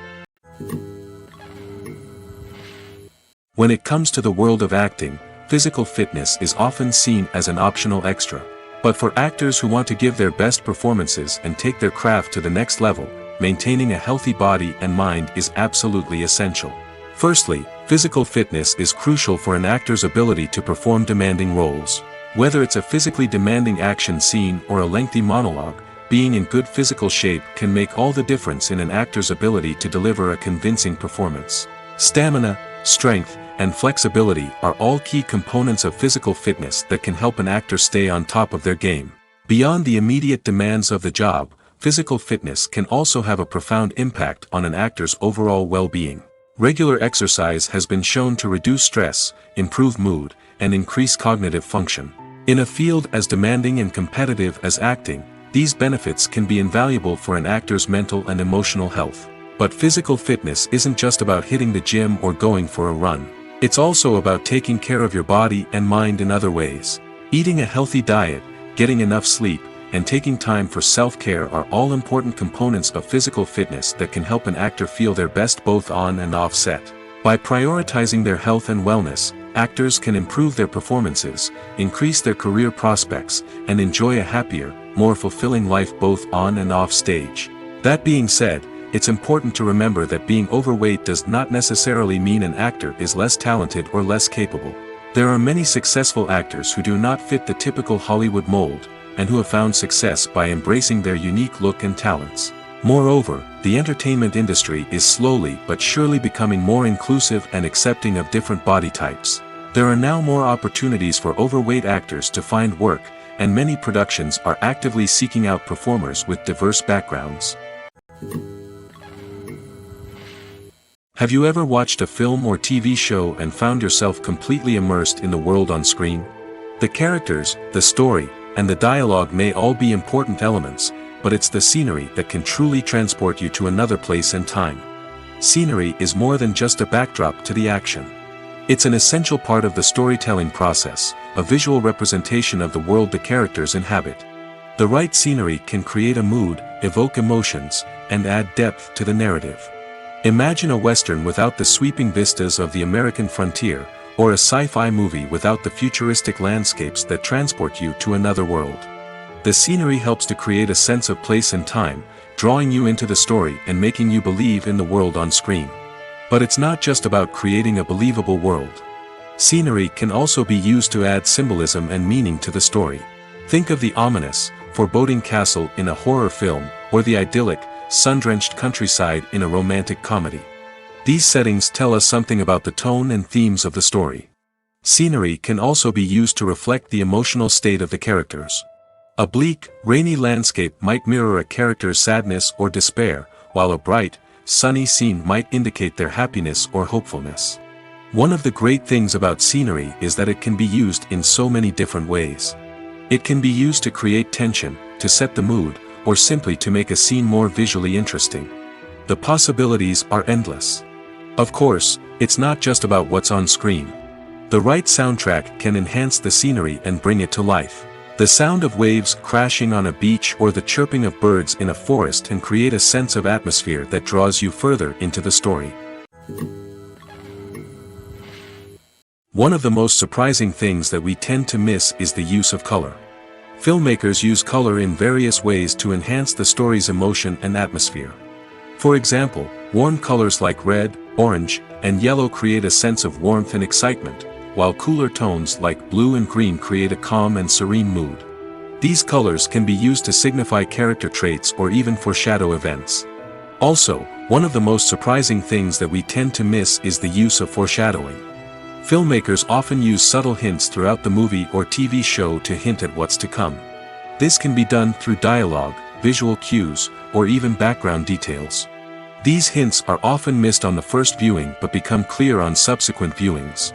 When it comes to the world of acting, physical fitness is often seen as an optional extra. But for actors who want to give their best performances and take their craft to the next level, maintaining a healthy body and mind is absolutely essential. Firstly, physical fitness is crucial for an actor's ability to perform demanding roles. Whether it's a physically demanding action scene or a lengthy monologue, being in good physical shape can make all the difference in an actor's ability to deliver a convincing performance. Stamina, strength, and flexibility are all key components of physical fitness that can help an actor stay on top of their game. Beyond the immediate demands of the job, physical fitness can also have a profound impact on an actor's overall well-being. Regular exercise has been shown to reduce stress, improve mood, and increase cognitive function. In a field as demanding and competitive as acting, these benefits can be invaluable for an actor's mental and emotional health. But physical fitness isn't just about hitting the gym or going for a run. It's also about taking care of your body and mind in other ways. Eating a healthy diet, getting enough sleep, and taking time for self-care are all important components of physical fitness that can help an actor feel their best both on and off set. By prioritizing their health and wellness, actors can improve their performances, increase their career prospects, and enjoy a happier, more fulfilling life both on and off stage. That being said, it's important to remember that being overweight does not necessarily mean an actor is less talented or less capable. There are many successful actors who do not fit the typical Hollywood mold, and who have found success by embracing their unique look and talents. Moreover, the entertainment industry is slowly but surely becoming more inclusive and accepting of different body types. There are now more opportunities for overweight actors to find work, and many productions are actively seeking out performers with diverse backgrounds. Have you ever watched a film or TV show and found yourself completely immersed in the world on screen? The characters, the story, and the dialogue may all be important elements, but it's the scenery that can truly transport you to another place and time. Scenery is more than just a backdrop to the action. It's an essential part of the storytelling process, a visual representation of the world the characters inhabit. The right scenery can create a mood, evoke emotions, and add depth to the narrative. Imagine a Western without the sweeping vistas of the American frontier, or a sci-fi movie without the futuristic landscapes that transport you to another world. The scenery helps to create a sense of place and time, drawing you into the story and making you believe in the world on screen. But it's not just about creating a believable world. Scenery can also be used to add symbolism and meaning to the story. Think of the ominous, foreboding castle in a horror film, or the idyllic, sun-drenched countryside in a romantic comedy. These settings tell us something about the tone and themes of the story. Scenery can also be used to reflect the emotional state of the characters. A bleak, rainy landscape might mirror a character's sadness or despair, while a bright, sunny scene might indicate their happiness or hopefulness. One of the great things about scenery is that it can be used in so many different ways. It can be used to create tension, to set the mood, or simply to make a scene more visually interesting. The possibilities are endless. Of course, it's not just about what's on screen. The right soundtrack can enhance the scenery and bring it to life. The sound of waves crashing on a beach or the chirping of birds in a forest can create a sense of atmosphere that draws you further into the story. One of the most surprising things that we tend to miss is the use of color. Filmmakers use color in various ways to enhance the story's emotion and atmosphere. For example, warm colors like red, orange, and yellow create a sense of warmth and excitement, while cooler tones like blue and green create a calm and serene mood. These colors can be used to signify character traits or even foreshadow events. Also, one of the most surprising things that we tend to miss is the use of foreshadowing. Filmmakers often use subtle hints throughout the movie or TV show to hint at what's to come. This can be done through dialogue, visual cues, or even background details. These hints are often missed on the first viewing but become clear on subsequent viewings.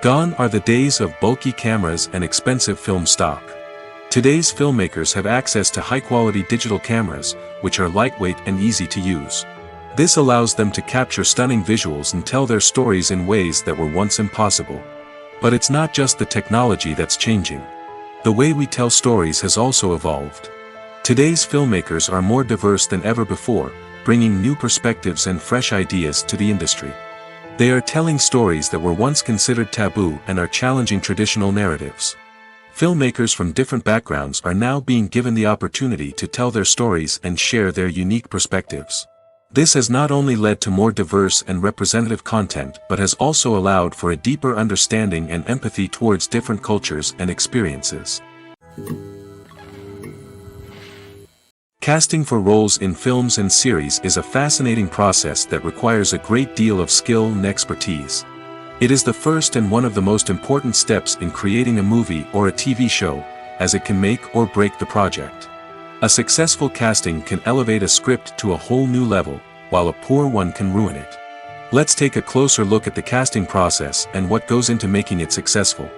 Gone are the days of bulky cameras and expensive film stock. Today's filmmakers have access to high-quality digital cameras, which are lightweight and easy to use. This allows them to capture stunning visuals and tell their stories in ways that were once impossible. But it's not just the technology that's changing. The way we tell stories has also evolved. Today's filmmakers are more diverse than ever before, bringing new perspectives and fresh ideas to the industry. They are telling stories that were once considered taboo and are challenging traditional narratives. Filmmakers from different backgrounds are now being given the opportunity to tell their stories and share their unique perspectives. This has not only led to more diverse and representative content but has also allowed for a deeper understanding and empathy towards different cultures and experiences. Casting for roles in films and series is a fascinating process that requires a great deal of skill and expertise. It is the first and one of the most important steps in creating a movie or a TV show, as it can make or break the project. A successful casting can elevate a script to a whole new level, while a poor one can ruin it. Let's take a closer look at the casting process and what goes into making it successful.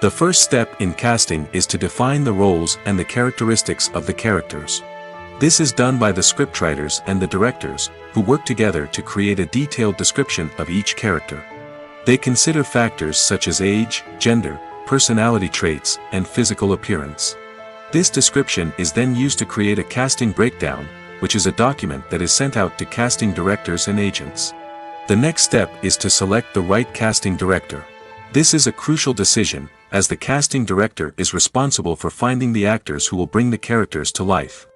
The first step in casting is to define the roles and the characteristics of the characters. This is done by the scriptwriters and the directors, who work together to create a detailed description of each character. They consider factors such as age, gender, personality traits, and physical appearance. This description is then used to create a casting breakdown, which is a document that is sent out to casting directors and agents. The next step is to select the right casting director. This is a crucial decision, as the casting director is responsible for finding the actors who will bring the characters to life.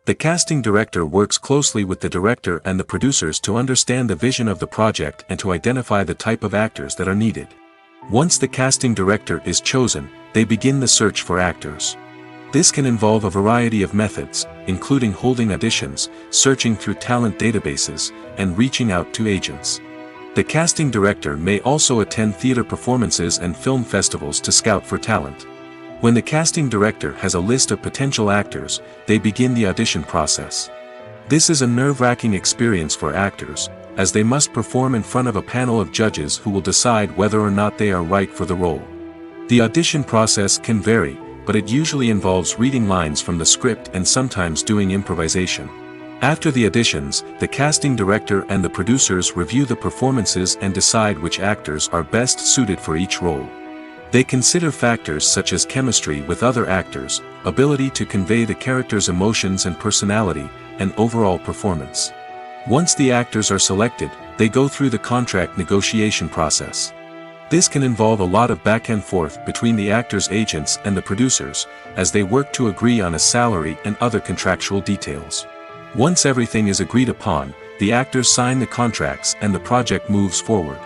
The casting director works closely with the director and the producers to understand the vision of the project and to identify the type of actors that are needed. Once the casting director is chosen, they begin the search for actors. This can involve a variety of methods, including holding auditions, searching through talent databases, and reaching out to agents. The casting director may also attend theater performances and film festivals to scout for talent. When the casting director has a list of potential actors, they begin the audition process. This is a nerve-wracking experience for actors, as they must perform in front of a panel of judges who will decide whether or not they are right for the role. The audition process can vary, but it usually involves reading lines from the script and sometimes doing improvisation. After the auditions, the casting director and the producers review the performances and decide which actors are best suited for each role. They consider factors such as chemistry with other actors, ability to convey the character's emotions and personality, and overall performance. Once the actors are selected, they go through the contract negotiation process. This can involve a lot of back and forth between the actors' agents and the producers, as they work to agree on a salary and other contractual details. Once everything is agreed upon, the actors sign the contracts and the project moves forward.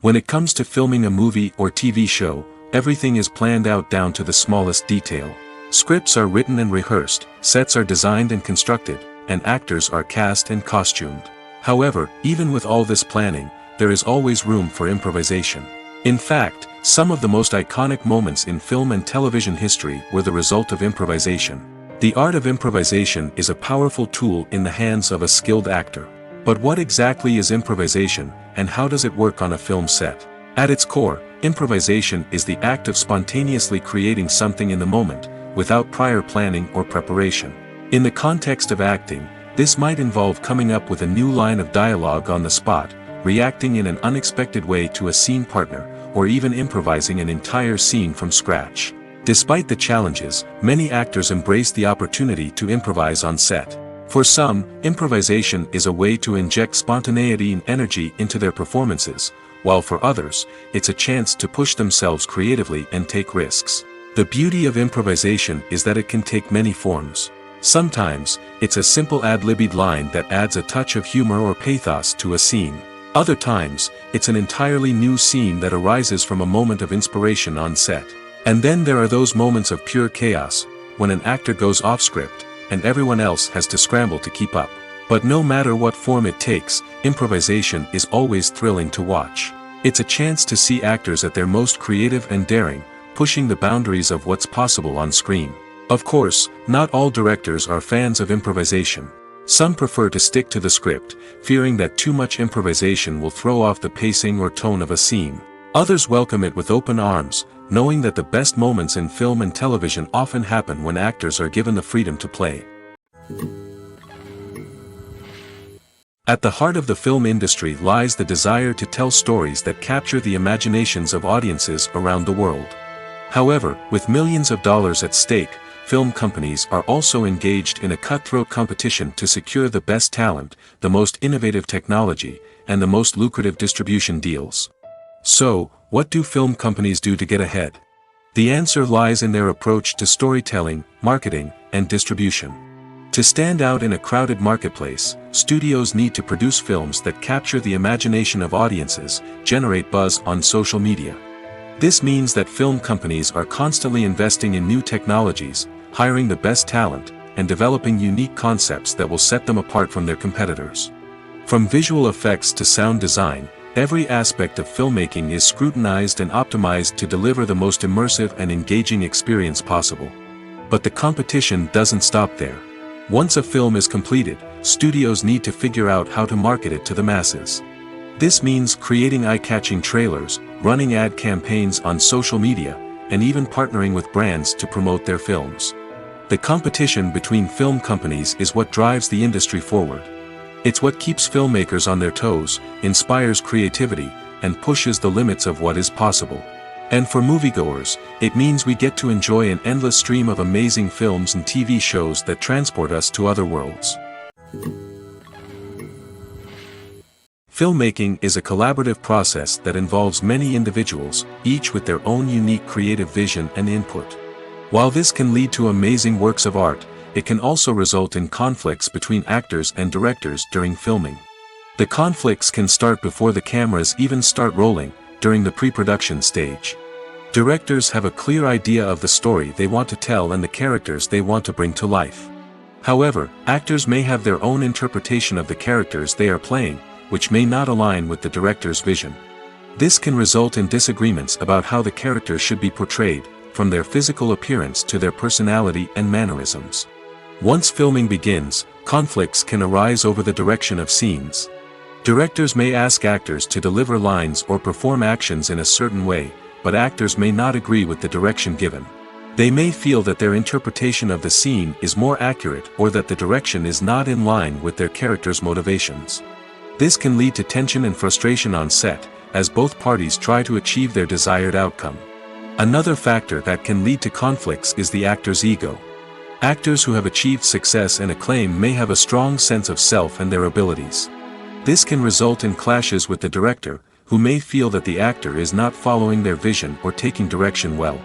When it comes to filming a movie or TV show, everything is planned out down to the smallest detail. Scripts are written and rehearsed, sets are designed and constructed, and actors are cast and costumed. However, even with all this planning, there is always room for improvisation. In fact, some of the most iconic moments in film and television history were the result of improvisation. The art of improvisation is a powerful tool in the hands of a skilled actor. But what exactly is improvisation, and how does it work on a film set? At its core, improvisation is the act of spontaneously creating something in the moment, without prior planning or preparation. In the context of acting, this might involve coming up with a new line of dialogue on the spot, reacting in an unexpected way to a scene partner, or even improvising an entire scene from scratch. Despite the challenges, many actors embrace the opportunity to improvise on set. For some, improvisation is a way to inject spontaneity and energy into their performances, while for others, it's a chance to push themselves creatively and take risks. The beauty of improvisation is that it can take many forms. Sometimes, it's a simple ad-libbed line that adds a touch of humor or pathos to a scene. Other times, it's an entirely new scene that arises from a moment of inspiration on set. And then there are those moments of pure chaos, when an actor goes off script, and everyone else has to scramble to keep up. But no matter what form it takes, improvisation is always thrilling to watch. It's a chance to see actors at their most creative and daring, pushing the boundaries of what's possible on screen. Of course, not all directors are fans of improvisation. Some prefer to stick to the script, fearing that too much improvisation will throw off the pacing or tone of a scene. Others welcome it with open arms, knowing that the best moments in film and television often happen when actors are given the freedom to play. At the heart of the film industry lies the desire to tell stories that capture the imaginations of audiences around the world. However, with millions of dollars at stake, film companies are also engaged in a cutthroat competition to secure the best talent, the most innovative technology, and the most lucrative distribution deals. So, what do film companies do to get ahead? The answer lies in their approach to storytelling, marketing, and distribution. To stand out in a crowded marketplace, studios need to produce films that capture the imagination of audiences, generate buzz on social media. This means that film companies are constantly investing in new technologies, hiring the best talent, and developing unique concepts that will set them apart from their competitors. From visual effects to sound design, every aspect of filmmaking is scrutinized and optimized to deliver the most immersive and engaging experience possible. But the competition doesn't stop there. Once a film is completed, studios need to figure out how to market it to the masses. This means creating eye-catching trailers, running ad campaigns on social media, and even partnering with brands to promote their films. The competition between film companies is what drives the industry forward. It's what keeps filmmakers on their toes, inspires creativity, and pushes the limits of what is possible. And for moviegoers, it means we get to enjoy an endless stream of amazing films and TV shows that transport us to other worlds. Filmmaking is a collaborative process that involves many individuals, each with their own unique creative vision and input. While this can lead to amazing works of art, it can also result in conflicts between actors and directors during filming. The conflicts can start before the cameras even start rolling, during the pre-production stage. Directors have a clear idea of the story they want to tell and the characters they want to bring to life. However, actors may have their own interpretation of the characters they are playing, which may not align with the director's vision. This can result in disagreements about how the characters should be portrayed, from their physical appearance to their personality and mannerisms. Once filming begins, conflicts can arise over the direction of scenes. Directors may ask actors to deliver lines or perform actions in a certain way, but actors may not agree with the direction given. They may feel that their interpretation of the scene is more accurate or that the direction is not in line with their character's motivations. This can lead to tension and frustration on set, as both parties try to achieve their desired outcome. Another factor that can lead to conflicts is the actor's ego. Actors who have achieved success and acclaim may have a strong sense of self and their abilities. This can result in clashes with the director, who may feel that the actor is not following their vision or taking direction well.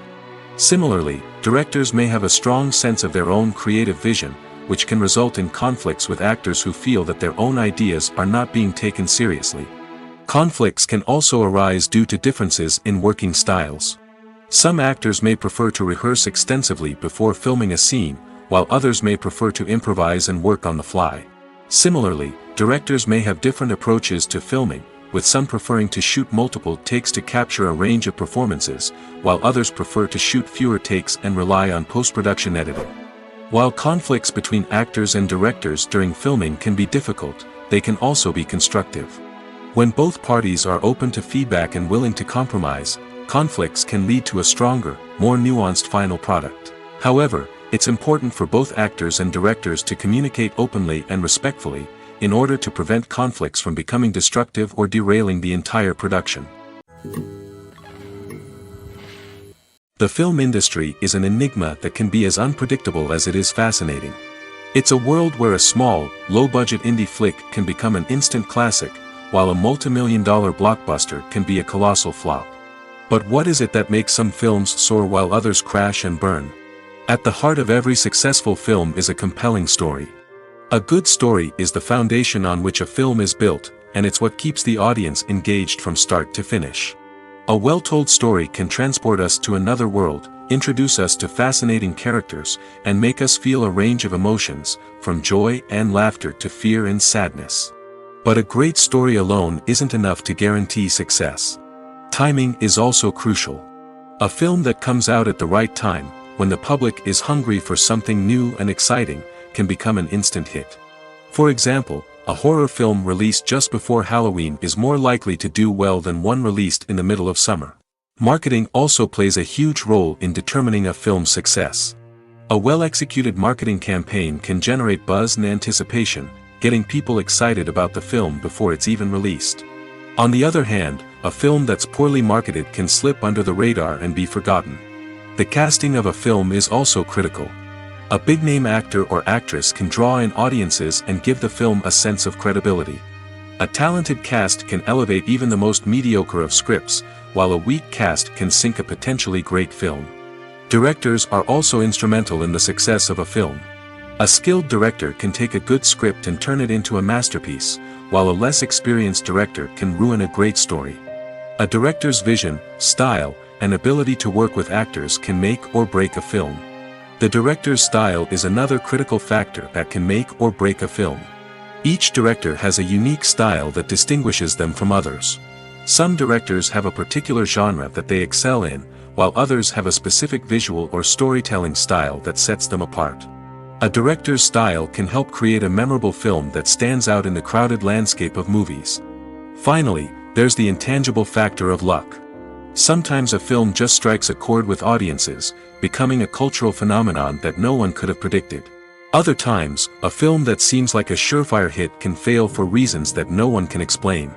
Similarly, directors may have a strong sense of their own creative vision, which can result in conflicts with actors who feel that their own ideas are not being taken seriously. Conflicts can also arise due to differences in working styles. Some actors may prefer to rehearse extensively before filming a scene, while others may prefer to improvise and work on the fly. Similarly, directors may have different approaches to filming, with some preferring to shoot multiple takes to capture a range of performances, while others prefer to shoot fewer takes and rely on post-production editing. While conflicts between actors and directors during filming can be difficult, they can also be constructive. When both parties are open to feedback and willing to compromise, conflicts can lead to a stronger, more nuanced final product. However, it's important for both actors and directors to communicate openly and respectfully, in order to prevent conflicts from becoming destructive or derailing the entire production. The film industry is an enigma that can be as unpredictable as it is fascinating. It's a world where a small, low-budget indie flick can become an instant classic, while a multi-million-dollar blockbuster can be a colossal flop. But what is it that makes some films soar while others crash and burn? At the heart of every successful film is a compelling story. A good story is the foundation on which a film is built, and it's what keeps the audience engaged from start to finish. A well-told story can transport us to another world, introduce us to fascinating characters, and make us feel a range of emotions, from joy and laughter to fear and sadness. But a great story alone isn't enough to guarantee success. Timing is also crucial. A film that comes out at the right time, when the public is hungry for something new and exciting, can become an instant hit. For example, a horror film released just before Halloween is more likely to do well than one released in the middle of summer. Marketing also plays a huge role in determining a film's success. A well-executed marketing campaign can generate buzz and anticipation, getting people excited about the film before it's even released. On the other hand, a film that's poorly marketed can slip under the radar and be forgotten. The casting of a film is also critical. A big-name actor or actress can draw in audiences and give the film a sense of credibility. A talented cast can elevate even the most mediocre of scripts, while a weak cast can sink a potentially great film. Directors are also instrumental in the success of a film. A skilled director can take a good script and turn it into a masterpiece, while a less experienced director can ruin a great story. A director's vision, style, and ability to work with actors can make or break a film. The director's style is another critical factor that can make or break a film. Each director has a unique style that distinguishes them from others. Some directors have a particular genre that they excel in, while others have a specific visual or storytelling style that sets them apart. A director's style can help create a memorable film that stands out in the crowded landscape of movies. Finally, there's the intangible factor of luck. Sometimes a film just strikes a chord with audiences, becoming a cultural phenomenon that no one could have predicted. Other times, a film that seems like a surefire hit can fail for reasons that no one can explain.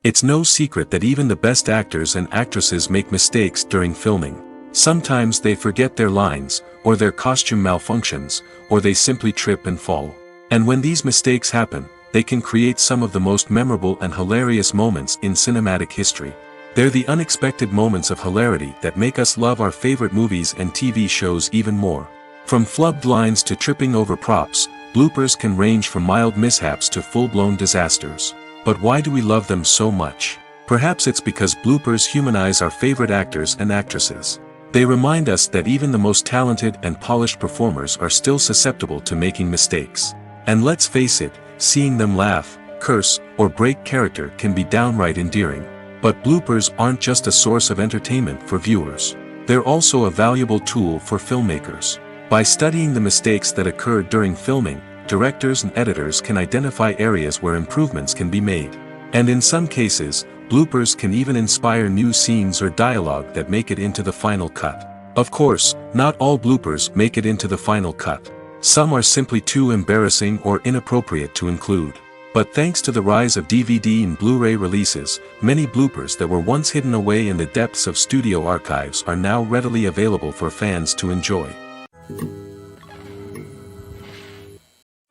It's no secret that even the best actors and actresses make mistakes during filming. Sometimes they forget their lines, or their costume malfunctions, or they simply trip and fall. And when these mistakes happen, they can create some of the most memorable and hilarious moments in cinematic history. They're the unexpected moments of hilarity that make us love our favorite movies and TV shows even more. From flubbed lines to tripping over props, bloopers can range from mild mishaps to full-blown disasters. But why do we love them so much? Perhaps it's because bloopers humanize our favorite actors and actresses. They remind us that even the most talented and polished performers are still susceptible to making mistakes. And let's face it, seeing them laugh, curse, or break character can be downright endearing. But bloopers aren't just a source of entertainment for viewers. They're also a valuable tool for filmmakers. By studying the mistakes that occurred during filming, directors and editors can identify areas where improvements can be made. And in some cases, bloopers can even inspire new scenes or dialogue that make it into the final cut. Of course, not all bloopers make it into the final cut. Some are simply too embarrassing or inappropriate to include. But thanks to the rise of DVD and Blu-ray releases, many bloopers that were once hidden away in the depths of studio archives are now readily available for fans to enjoy.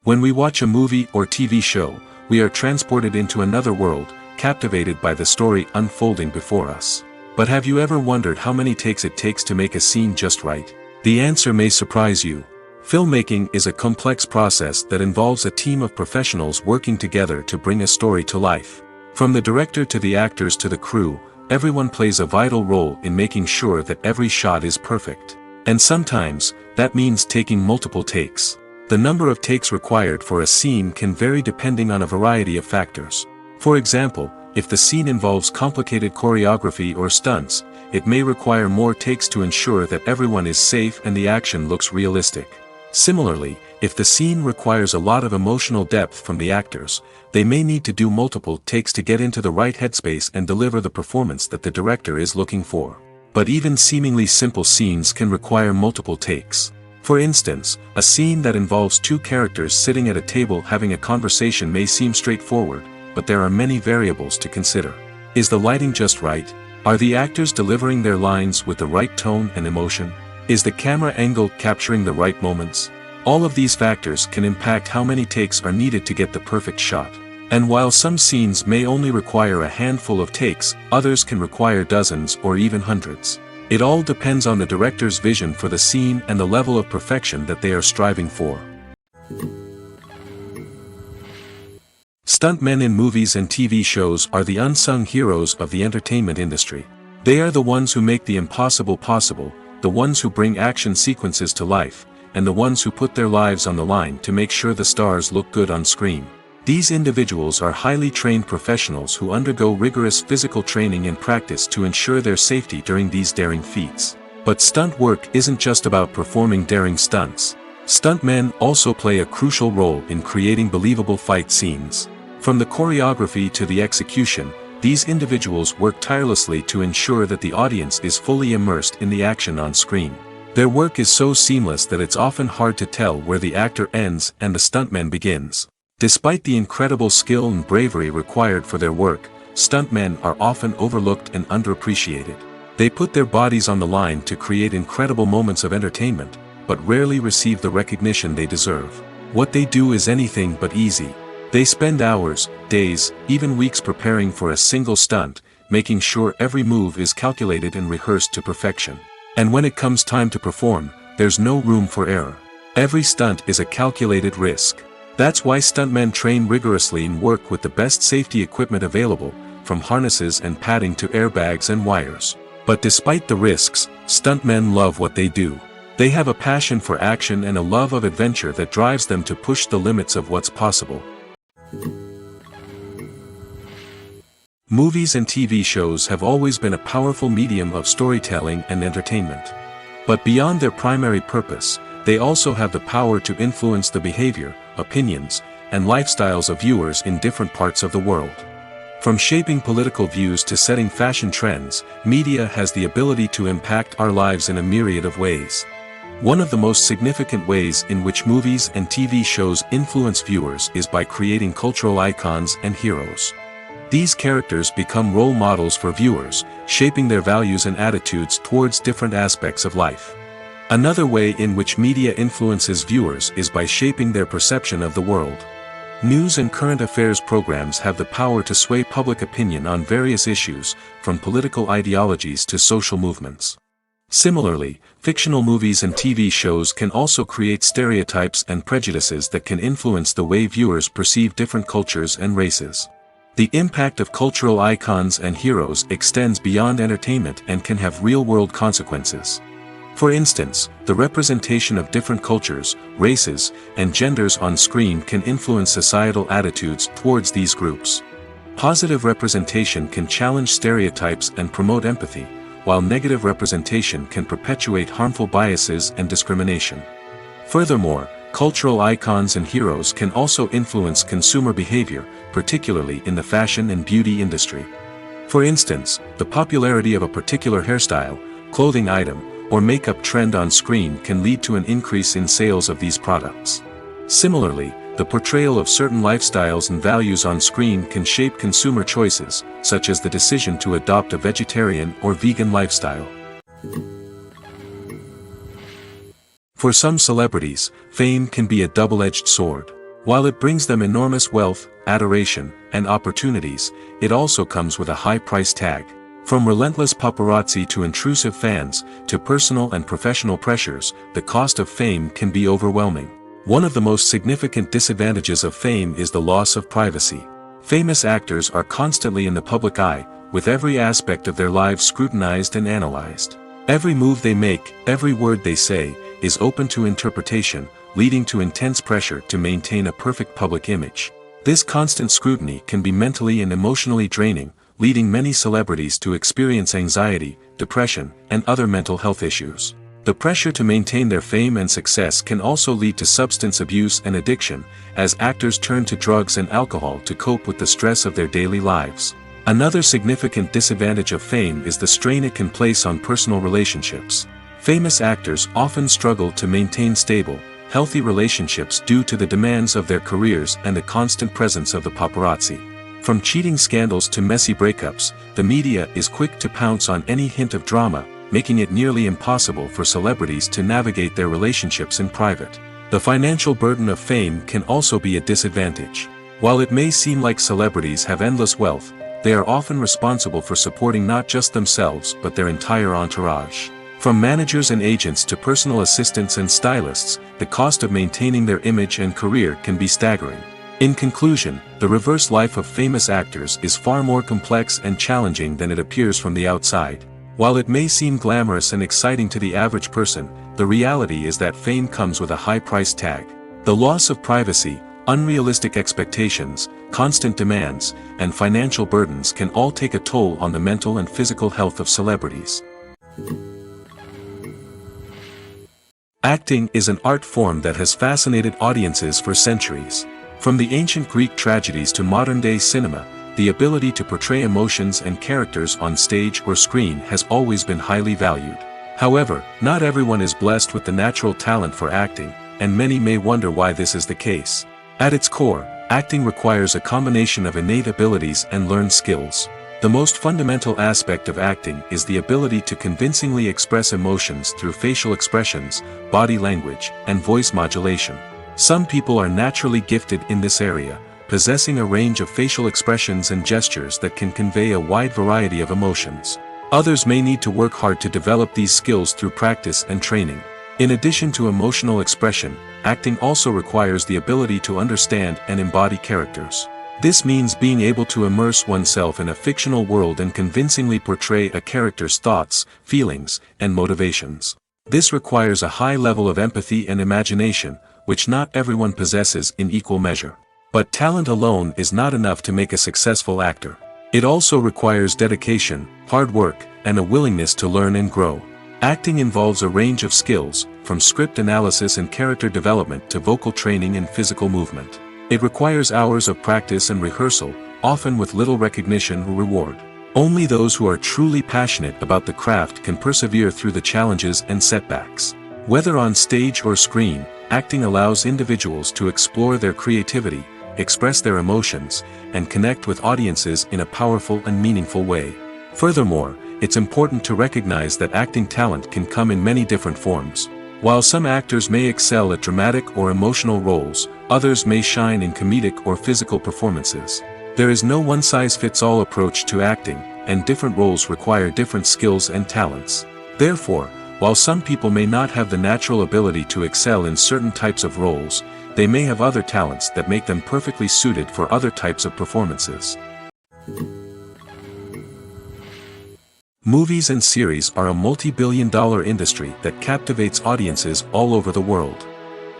When we watch a movie or TV show, we are transported into another world, captivated by the story unfolding before us. But have you ever wondered how many takes it takes to make a scene just right? The answer may surprise you. Filmmaking is a complex process that involves a team of professionals working together to bring a story to life. From the director to the actors to the crew, everyone plays a vital role in making sure that every shot is perfect. And sometimes, that means taking multiple takes. The number of takes required for a scene can vary depending on a variety of factors. For example, if the scene involves complicated choreography or stunts, it may require more takes to ensure that everyone is safe and the action looks realistic. Similarly, if the scene requires a lot of emotional depth from the actors, they may need to do multiple takes to get into the right headspace and deliver the performance that the director is looking for. But even seemingly simple scenes can require multiple takes. For instance, a scene that involves two characters sitting at a table having a conversation may seem straightforward, but there are many variables to consider. Is the lighting just right? Are the actors delivering their lines with the right tone and emotion? Is the camera angle capturing the right moments? All of these factors can impact how many takes are needed to get the perfect shot. And while some scenes may only require a handful of takes, others can require dozens or even hundreds. It all depends on the director's vision for the scene and the level of perfection that they are striving for. Stuntmen in movies and TV shows are the unsung heroes of the entertainment industry. They are the ones who make the impossible possible, the ones who bring action sequences to life, and the ones who put their lives on the line to make sure the stars look good on screen. These individuals are highly trained professionals who undergo rigorous physical training and practice to ensure their safety during these daring feats. But stunt work isn't just about performing daring stunts. Stuntmen also play a crucial role in creating believable fight scenes. From the choreography to the execution, these individuals work tirelessly to ensure that the audience is fully immersed in the action on screen. Their work is so seamless that it's often hard to tell where the actor ends and the stuntman begins. Despite the incredible skill and bravery required for their work, stuntmen are often overlooked and underappreciated. They put their bodies on the line to create incredible moments of entertainment, but rarely receive the recognition they deserve. What they do is anything but easy. They spend hours, days, even weeks preparing for a single stunt, making sure every move is calculated and rehearsed to perfection. And when it comes time to perform, there's no room for error. Every stunt is a calculated risk. That's why stuntmen train rigorously and work with the best safety equipment available, from harnesses and padding to airbags and wires. But despite the risks, stuntmen love what they do. They have a passion for action and a love of adventure that drives them to push the limits of what's possible. Movies and TV shows have always been a powerful medium of storytelling and entertainment. But beyond their primary purpose, they also have the power to influence the behavior, opinions, and lifestyles of viewers in different parts of the world. From shaping political views to setting fashion trends, media has the ability to impact our lives in a myriad of ways. One of the most significant ways in which movies and TV shows influence viewers is by creating cultural icons and heroes. These characters become role models for viewers, shaping their values and attitudes towards different aspects of life. Another way in which media influences viewers is by shaping their perception of the world. News and current affairs programs have the power to sway public opinion on various issues, from political ideologies to social movements. Similarly, fictional movies and TV shows can also create stereotypes and prejudices that can influence the way viewers perceive different cultures and races. The impact of cultural icons and heroes extends beyond entertainment and can have real-world consequences. For instance, the representation of different cultures, races, and genders on screen can influence societal attitudes towards these groups. Positive representation can challenge stereotypes and promote empathy, while negative representation can perpetuate harmful biases and discrimination. Furthermore, cultural icons and heroes can also influence consumer behavior, particularly in the fashion and beauty industry. For instance, the popularity of a particular hairstyle, clothing item, or makeup trend on screen can lead to an increase in sales of these products. Similarly, the portrayal of certain lifestyles and values on screen can shape consumer choices, such as the decision to adopt a vegetarian or vegan lifestyle. For some celebrities, fame can be a double-edged sword. While it brings them enormous wealth, adoration, and opportunities, it also comes with a high price tag. From relentless paparazzi to intrusive fans, to personal and professional pressures, the cost of fame can be overwhelming. One of the most significant disadvantages of fame is the loss of privacy. Famous actors are constantly in the public eye, with every aspect of their lives scrutinized and analyzed. Every move they make, every word they say, is open to interpretation, leading to intense pressure to maintain a perfect public image. This constant scrutiny can be mentally and emotionally draining, leading many celebrities to experience anxiety, depression, and other mental health issues. The pressure to maintain their fame and success can also lead to substance abuse and addiction, as actors turn to drugs and alcohol to cope with the stress of their daily lives. Another significant disadvantage of fame is the strain it can place on personal relationships. Famous actors often struggle to maintain stable, healthy relationships due to the demands of their careers and the constant presence of the paparazzi. From cheating scandals to messy breakups, the media is quick to pounce on any hint of drama, making it nearly impossible for celebrities to navigate their relationships in private. The financial burden of fame can also be a disadvantage. While it may seem like celebrities have endless wealth, they are often responsible for supporting not just themselves but their entire entourage. From managers and agents to personal assistants and stylists, the cost of maintaining their image and career can be staggering. In conclusion, the reverse life of famous actors is far more complex and challenging than it appears from the outside. While it may seem glamorous and exciting to the average person, the reality is that fame comes with a high price tag. The loss of privacy, unrealistic expectations, constant demands, and financial burdens can all take a toll on the mental and physical health of celebrities. Acting is an art form that has fascinated audiences for centuries. From the ancient Greek tragedies to modern-day cinema, the ability to portray emotions and characters on stage or screen has always been highly valued. However, not everyone is blessed with the natural talent for acting, and many may wonder why this is the case. At its core, acting requires a combination of innate abilities and learned skills. The most fundamental aspect of acting is the ability to convincingly express emotions through facial expressions, body language, and voice modulation. Some people are naturally gifted in this area, possessing a range of facial expressions and gestures that can convey a wide variety of emotions. Others may need to work hard to develop these skills through practice and training. In addition to emotional expression, acting also requires the ability to understand and embody characters. This means being able to immerse oneself in a fictional world and convincingly portray a character's thoughts, feelings, and motivations. This requires a high level of empathy and imagination, which not everyone possesses in equal measure. But talent alone is not enough to make a successful actor. It also requires dedication, hard work, and a willingness to learn and grow. Acting involves a range of skills, from script analysis and character development to vocal training and physical movement. It requires hours of practice and rehearsal, often with little recognition or reward. Only those who are truly passionate about the craft can persevere through the challenges and setbacks. Whether on stage or screen, acting allows individuals to explore their creativity, express their emotions, and connect with audiences in a powerful and meaningful way. Furthermore, it's important to recognize that acting talent can come in many different forms. While some actors may excel at dramatic or emotional roles, others may shine in comedic or physical performances. There is no one-size-fits-all approach to acting, and different roles require different skills and talents. Therefore, while some people may not have the natural ability to excel in certain types of roles, they may have other talents that make them perfectly suited for other types of performances. Movies and series are a multi-billion-dollar industry that captivates audiences all over the world.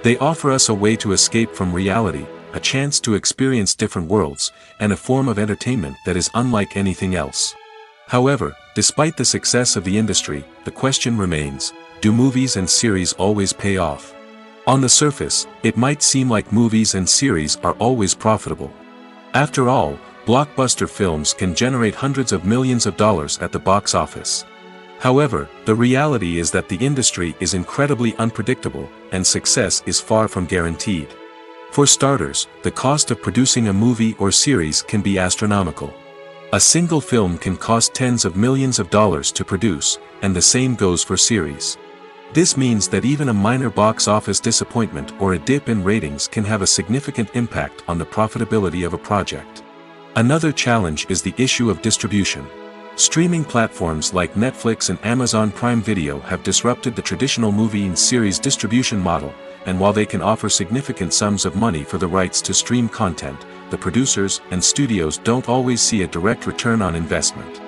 They offer us a way to escape from reality, a chance to experience different worlds, and a form of entertainment that is unlike anything else. However, despite the success of the industry, the question remains, do movies and series always pay off? On the surface, it might seem like movies and series are always profitable. After all, blockbuster films can generate hundreds of millions of dollars at the box office. However, the reality is that the industry is incredibly unpredictable, and success is far from guaranteed. For starters, the cost of producing a movie or series can be astronomical. A single film can cost tens of millions of dollars to produce, and the same goes for series. This means that even a minor box office disappointment or a dip in ratings can have a significant impact on the profitability of a project. Another challenge is the issue of distribution. Streaming platforms like Netflix and Amazon Prime Video have disrupted the traditional movie and series distribution model, and while they can offer significant sums of money for the rights to stream content, the producers and studios don't always see a direct return on investment.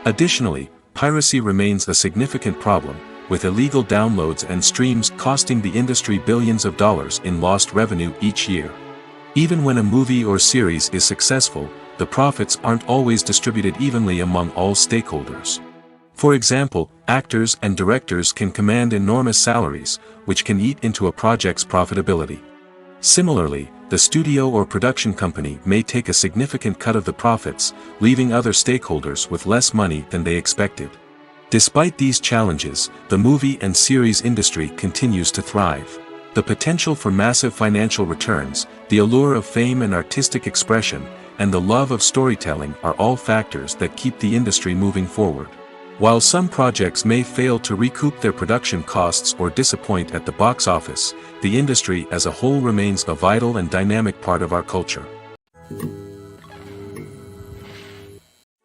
Additionally, piracy remains a significant problem, with illegal downloads and streams costing the industry billions of dollars in lost revenue each year. Even when a movie or series is successful, the profits aren't always distributed evenly among all stakeholders. For example, actors and directors can command enormous salaries, which can eat into a project's profitability. Similarly, the studio or production company may take a significant cut of the profits, leaving other stakeholders with less money than they expected. Despite these challenges, the movie and series industry continues to thrive. The potential for massive financial returns, the allure of fame and artistic expression, and the love of storytelling are all factors that keep the industry moving forward. While some projects may fail to recoup their production costs or disappoint at the box office, the industry as a whole remains a vital and dynamic part of our culture.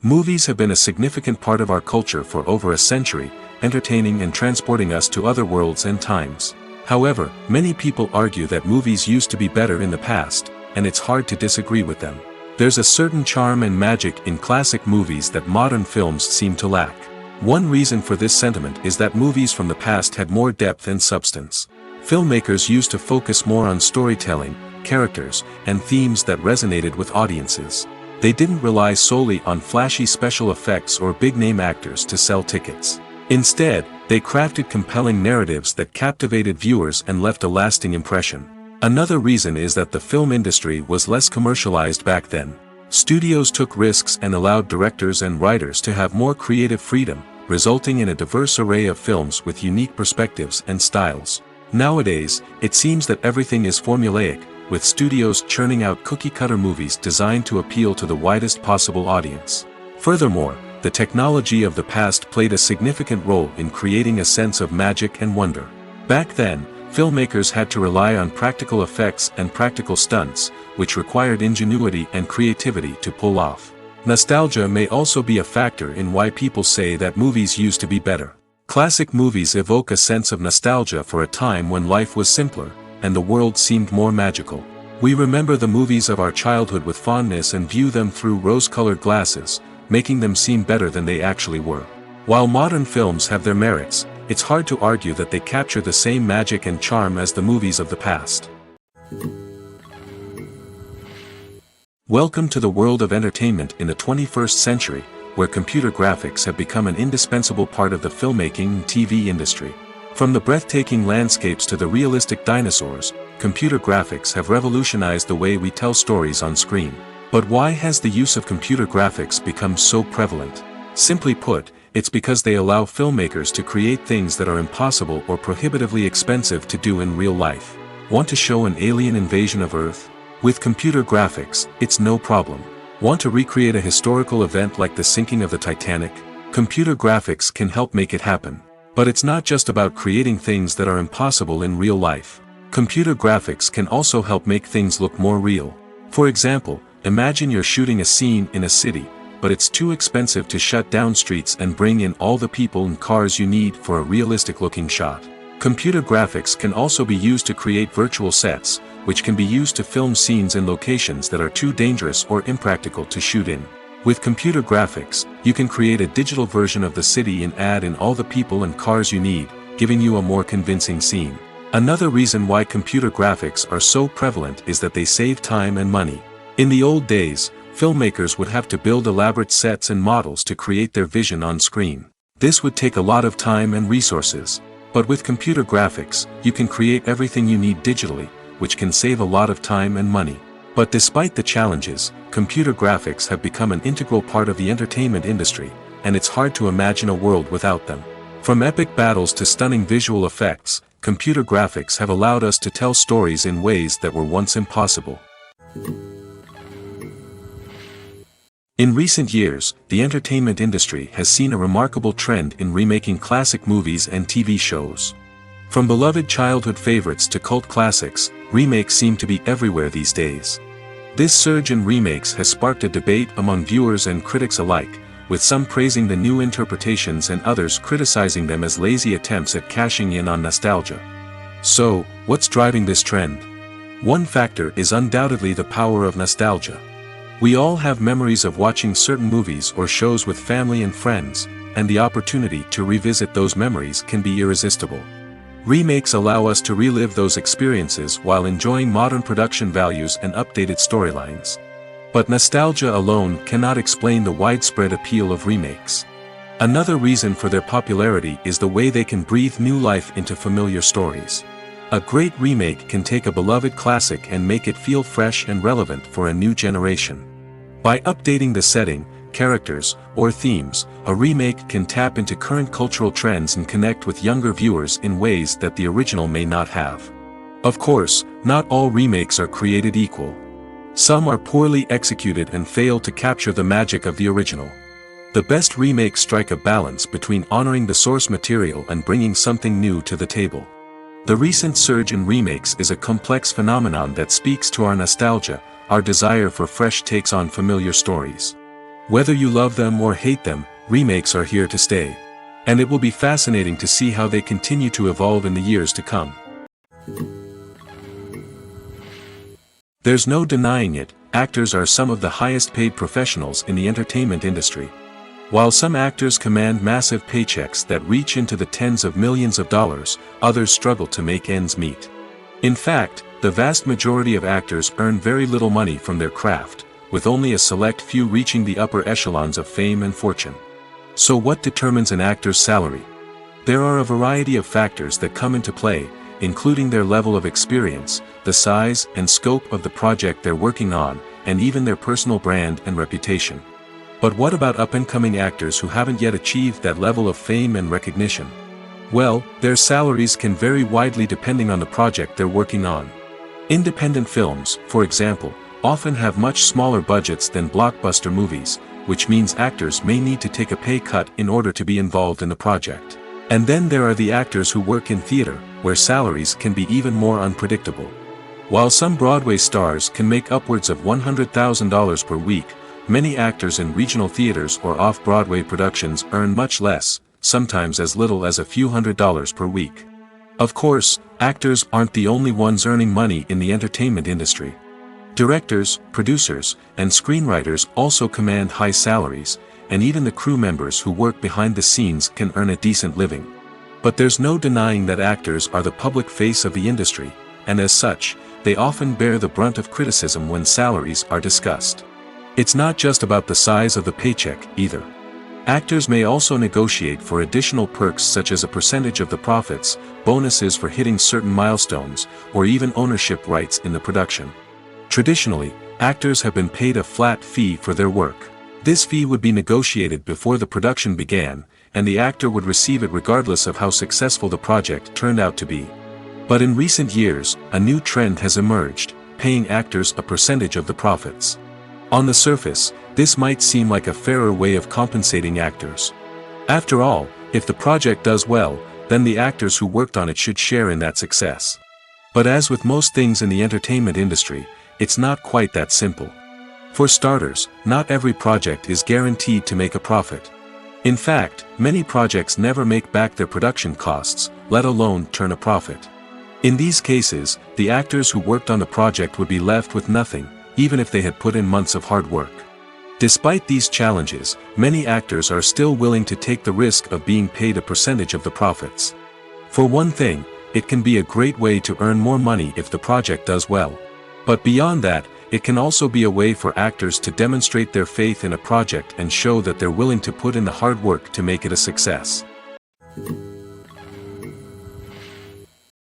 Movies have been a significant part of our culture for over a century, entertaining and transporting us to other worlds and times. However, many people argue that movies used to be better in the past, and it's hard to disagree with them. There's a certain charm and magic in classic movies that modern films seem to lack. One reason for this sentiment is that movies from the past had more depth and substance. Filmmakers used to focus more on storytelling, characters, and themes that resonated with audiences. They didn't rely solely on flashy special effects or big-name actors to sell tickets. Instead, they crafted compelling narratives that captivated viewers and left a lasting impression. Another reason is that the film industry was less commercialized back then. Studios took risks and allowed directors and writers to have more creative freedom, resulting in a diverse array of films with unique perspectives and styles. Nowadays, it seems that everything is formulaic, with studios churning out cookie-cutter movies designed to appeal to the widest possible audience. Furthermore, the technology of the past played a significant role in creating a sense of magic and wonder. Back then, filmmakers had to rely on practical effects and practical stunts, which required ingenuity and creativity to pull off. Nostalgia may also be a factor in why people say that movies used to be better. Classic movies evoke a sense of nostalgia for a time when life was simpler, and the world seemed more magical. We remember the movies of our childhood with fondness and view them through rose-colored glasses, making them seem better than they actually were. While modern films have their merits, it's hard to argue that they capture the same magic and charm as the movies of the past. Welcome to the world of entertainment in the 21st century, where computer graphics have become an indispensable part of the filmmaking and TV industry. From the breathtaking landscapes to the realistic dinosaurs, computer graphics have revolutionized the way we tell stories on screen. But why has the use of computer graphics become so prevalent? Simply put, it's because they allow filmmakers to create things that are impossible or prohibitively expensive to do in real life. Want to show an alien invasion of Earth? With computer graphics, it's no problem. Want to recreate a historical event like the sinking of the Titanic? Computer graphics can help make it happen. But it's not just about creating things that are impossible in real life. Computer graphics can also help make things look more real. For example, imagine you're shooting a scene in a city, but it's too expensive to shut down streets and bring in all the people and cars you need for a realistic-looking shot. Computer graphics can also be used to create virtual sets, which can be used to film scenes in locations that are too dangerous or impractical to shoot in. With computer graphics, you can create a digital version of the city and add in all the people and cars you need, giving you a more convincing scene. Another reason why computer graphics are so prevalent is that they save time and money. In the old days, filmmakers would have to build elaborate sets and models to create their vision on screen. This would take a lot of time and resources. But with computer graphics, you can create everything you need digitally, which can save a lot of time and money. But despite the challenges, computer graphics have become an integral part of the entertainment industry, and it's hard to imagine a world without them. From epic battles to stunning visual effects, computer graphics have allowed us to tell stories in ways that were once impossible. In recent years, the entertainment industry has seen a remarkable trend in remaking classic movies and TV shows. From beloved childhood favorites to cult classics, remakes seem to be everywhere these days. This surge in remakes has sparked a debate among viewers and critics alike, with some praising the new interpretations and others criticizing them as lazy attempts at cashing in on nostalgia. So, what's driving this trend? One factor is undoubtedly the power of nostalgia. We all have memories of watching certain movies or shows with family and friends, and the opportunity to revisit those memories can be irresistible. Remakes allow us to relive those experiences while enjoying modern production values and updated storylines. But nostalgia alone cannot explain the widespread appeal of remakes. Another reason for their popularity is the way they can breathe new life into familiar stories. A great remake can take a beloved classic and make it feel fresh and relevant for a new generation. By updating the setting, characters, or themes, a remake can tap into current cultural trends and connect with younger viewers in ways that the original may not have. Of course, not all remakes are created equal. Some are poorly executed and fail to capture the magic of the original. The best remakes strike a balance between honoring the source material and bringing something new to the table. The recent surge in remakes is a complex phenomenon that speaks to our nostalgia, our desire for fresh takes on familiar stories. Whether you love them or hate them, remakes are here to stay. And it will be fascinating to see how they continue to evolve in the years to come. There's no denying it, actors are some of the highest paid professionals in the entertainment industry. While some actors command massive paychecks that reach into the tens of millions of dollars, others struggle to make ends meet. In fact, the vast majority of actors earn very little money from their craft, with only a select few reaching the upper echelons of fame and fortune. So what determines an actor's salary? There are a variety of factors that come into play, including their level of experience, the size and scope of the project they're working on, and even their personal brand and reputation. But what about up-and-coming actors who haven't yet achieved that level of fame and recognition? Well, their salaries can vary widely depending on the project they're working on. Independent films, for example, often have much smaller budgets than blockbuster movies, which means actors may need to take a pay cut in order to be involved in the project. And then there are the actors who work in theater, where salaries can be even more unpredictable. While some Broadway stars can make upwards of $100,000 per week, many actors in regional theaters or off-Broadway productions earn much less, sometimes as little as a few $100s per week. Of course, actors aren't the only ones earning money in the entertainment industry. Directors, producers, and screenwriters also command high salaries, and even the crew members who work behind the scenes can earn a decent living. But there's no denying that actors are the public face of the industry, and as such, they often bear the brunt of criticism when salaries are discussed. It's not just about the size of the paycheck, either. Actors may also negotiate for additional perks such as a percentage of the profits, bonuses for hitting certain milestones, or even ownership rights in the production. Traditionally, actors have been paid a flat fee for their work. This fee would be negotiated before the production began, and the actor would receive it regardless of how successful the project turned out to be. But in recent years, a new trend has emerged. paying actors a percentage of the profits. On the surface, this might seem like a fairer way of compensating actors. After all, if the project does well, then the actors who worked on it should share in that success. But as with most things in the entertainment industry, it's not quite that simple. For starters, not every project is guaranteed to make a profit. In fact, many projects never make back their production costs, let alone turn a profit. In these cases, the actors who worked on the project would be left with nothing, even if they had put in months of hard work. Despite these challenges, many actors are still willing to take the risk of being paid a percentage of the profits. For one thing, it can be a great way to earn more money if the project does well. But beyond that, it can also be a way for actors to demonstrate their faith in a project and show that they're willing to put in the hard work to make it a success.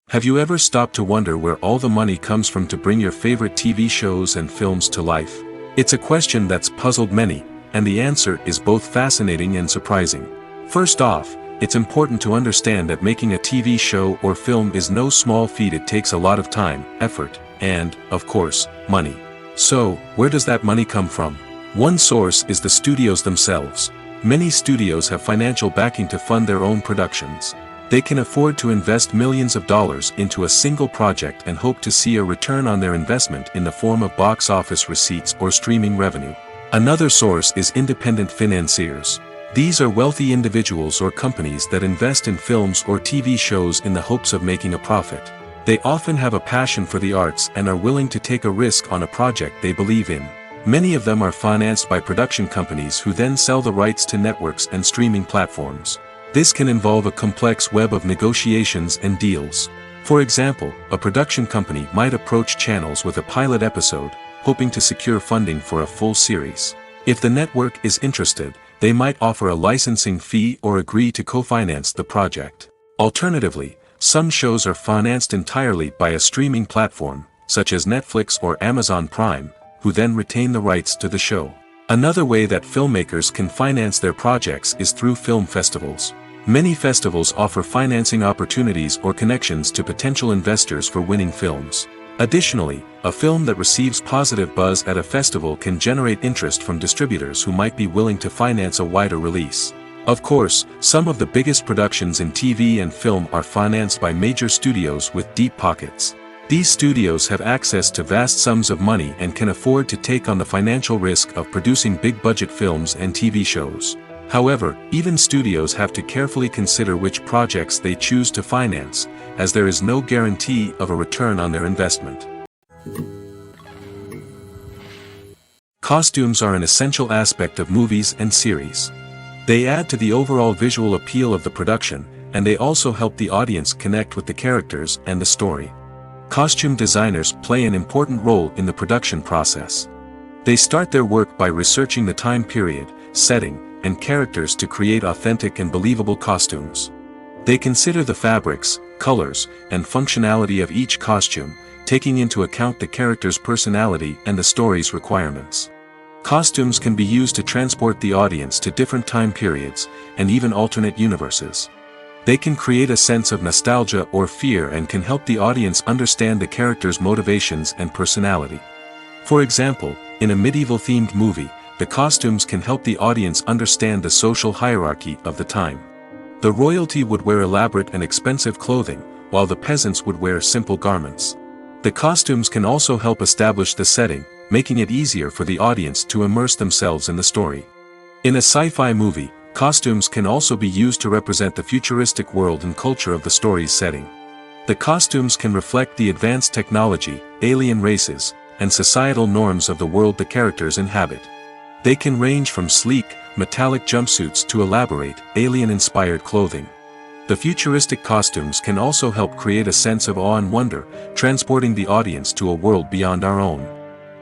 Have you ever stopped to wonder where all the money comes from to bring your favorite TV shows and films to life? It's a question that's puzzled many, and the answer is both fascinating and surprising. First off, it's important to understand that making a TV show or film is no small feat. It takes a lot of time, effort, and, of course, money. So, where does that money come from? One source is the studios themselves. Many studios have financial backing to fund their own productions. They can afford to invest millions of dollars into a single project and hope to see a return on their investment in the form of box office receipts or streaming revenue. Another source is independent financiers. These are wealthy individuals or companies that invest in films or TV shows in the hopes of making a profit. They often have a passion for the arts and are willing to take a risk on a project they believe in. Many of them are financed by production companies who then sell the rights to networks and streaming platforms. This can involve a complex web of negotiations and deals. For example, a production company might approach channels with a pilot episode, hoping to secure funding for a full series. If the network is interested, they might offer a licensing fee or agree to co-finance the project. Alternatively, some shows are financed entirely by a streaming platform, such as Netflix or Amazon Prime, who then retain the rights to the show. Another way that filmmakers can finance their projects is through film festivals. Many festivals offer financing opportunities or connections to potential investors for winning films. Additionally, a film that receives positive buzz at a festival can generate interest from distributors who might be willing to finance a wider release. Of course, some of the biggest productions in TV and film are financed by major studios with deep pockets. These studios have access to vast sums of money and can afford to take on the financial risk of producing big-budget films and TV shows. However, even studios have to carefully consider which projects they choose to finance, as there is no guarantee of a return on their investment. Costumes are an essential aspect of movies and series. They add to the overall visual appeal of the production, and they also help the audience connect with the characters and the story. Costume designers play an important role in the production process. They start their work by researching the time period, setting, and characters to create authentic and believable costumes. They consider the fabrics, colors, and functionality of each costume, taking into account the character's personality and the story's requirements. Costumes can be used to transport the audience to different time periods, and even alternate universes. They can create a sense of nostalgia or fear and can help the audience understand the character's motivations and personality. For example, in a medieval-themed movie, the costumes can help the audience understand the social hierarchy of the time. The royalty would wear elaborate and expensive clothing, while the peasants would wear simple garments. The costumes can also help establish the setting, making it easier for the audience to immerse themselves in the story. In a sci-fi movie, costumes can also be used to represent the futuristic world and culture of the story's setting. The costumes can reflect the advanced technology, alien races, and societal norms of the world the characters inhabit. They can range from sleek, metallic jumpsuits to elaborate, alien-inspired clothing. The futuristic costumes can also help create a sense of awe and wonder, transporting the audience to a world beyond our own.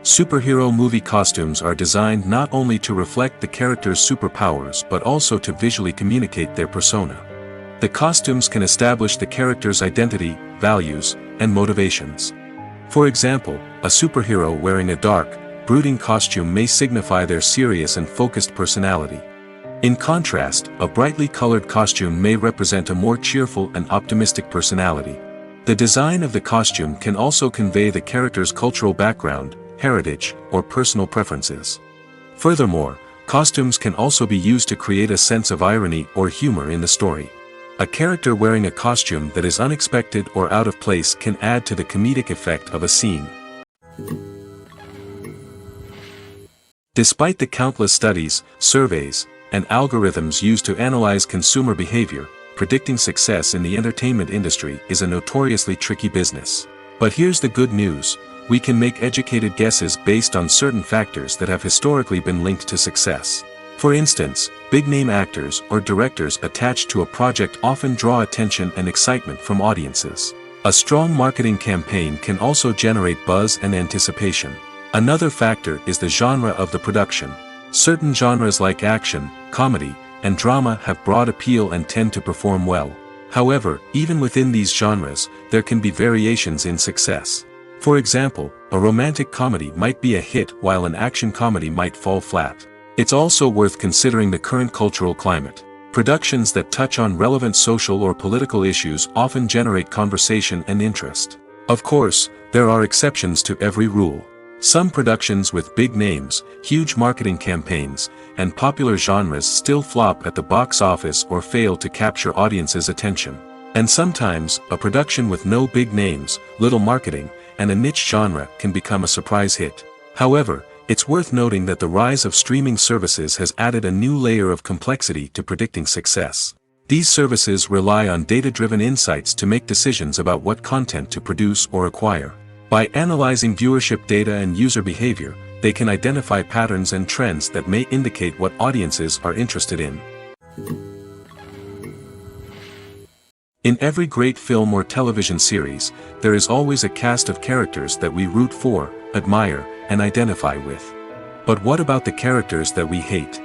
Superhero movie costumes are designed not only to reflect the character's superpowers but also to visually communicate their persona. The costumes can establish the character's identity, values, and motivations. For example, a superhero wearing a dark, brooding costume may signify their serious and focused personality. In contrast, a brightly colored costume may represent a more cheerful and optimistic personality. The design of the costume can also convey the character's cultural background, heritage, or personal preferences. Furthermore, costumes can also be used to create a sense of irony or humor in the story. A character wearing a costume that is unexpected or out of place can add to the comedic effect of a scene. Despite the countless studies, surveys, and algorithms used to analyze consumer behavior, predicting success in the entertainment industry is a notoriously tricky business. But here's the good news: we can make educated guesses based on certain factors that have historically been linked to success. For instance, big-name actors or directors attached to a project often draw attention and excitement from audiences. A strong marketing campaign can also generate buzz and anticipation. Another factor is the genre of the production. Certain genres like action, comedy, and drama have broad appeal and tend to perform well. However, even within these genres, there can be variations in success. For example, a romantic comedy might be a hit while an action comedy might fall flat. It's also worth considering the current cultural climate. Productions that touch on relevant social or political issues often generate conversation and interest. Of course, there are exceptions to every rule. Some productions with big names, huge marketing campaigns, and popular genres still flop at the box office or fail to capture audiences' attention. And sometimes, a production with no big names, little marketing, and a niche genre can become a surprise hit. However, it's worth noting that the rise of streaming services has added a new layer of complexity to predicting success. These services rely on data-driven insights to make decisions about what content to produce or acquire. By analyzing viewership data and user behavior, they can identify patterns and trends that may indicate what audiences are interested in. In every great film or television series, there is always a cast of characters that we root for, admire, and identify with. But what about the characters that we hate?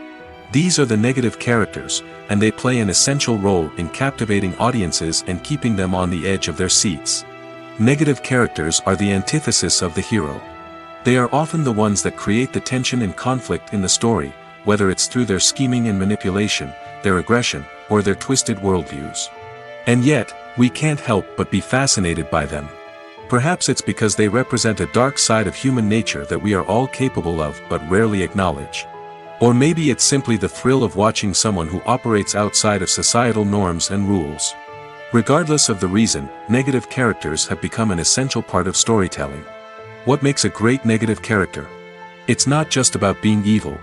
These are the negative characters, and they play an essential role in captivating audiences and keeping them on the edge of their seats. Negative characters are the antithesis of the hero. They are often the ones that create the tension and conflict in the story, whether it's through their scheming and manipulation, their aggression, or their twisted worldviews. And yet, we can't help but be fascinated by them. Perhaps it's because they represent a dark side of human nature that we are all capable of but rarely acknowledge. Or maybe it's simply the thrill of watching someone who operates outside of societal norms and rules. Regardless of the reason, negative characters have become an essential part of storytelling. What makes a great negative character? It's not just about being evil.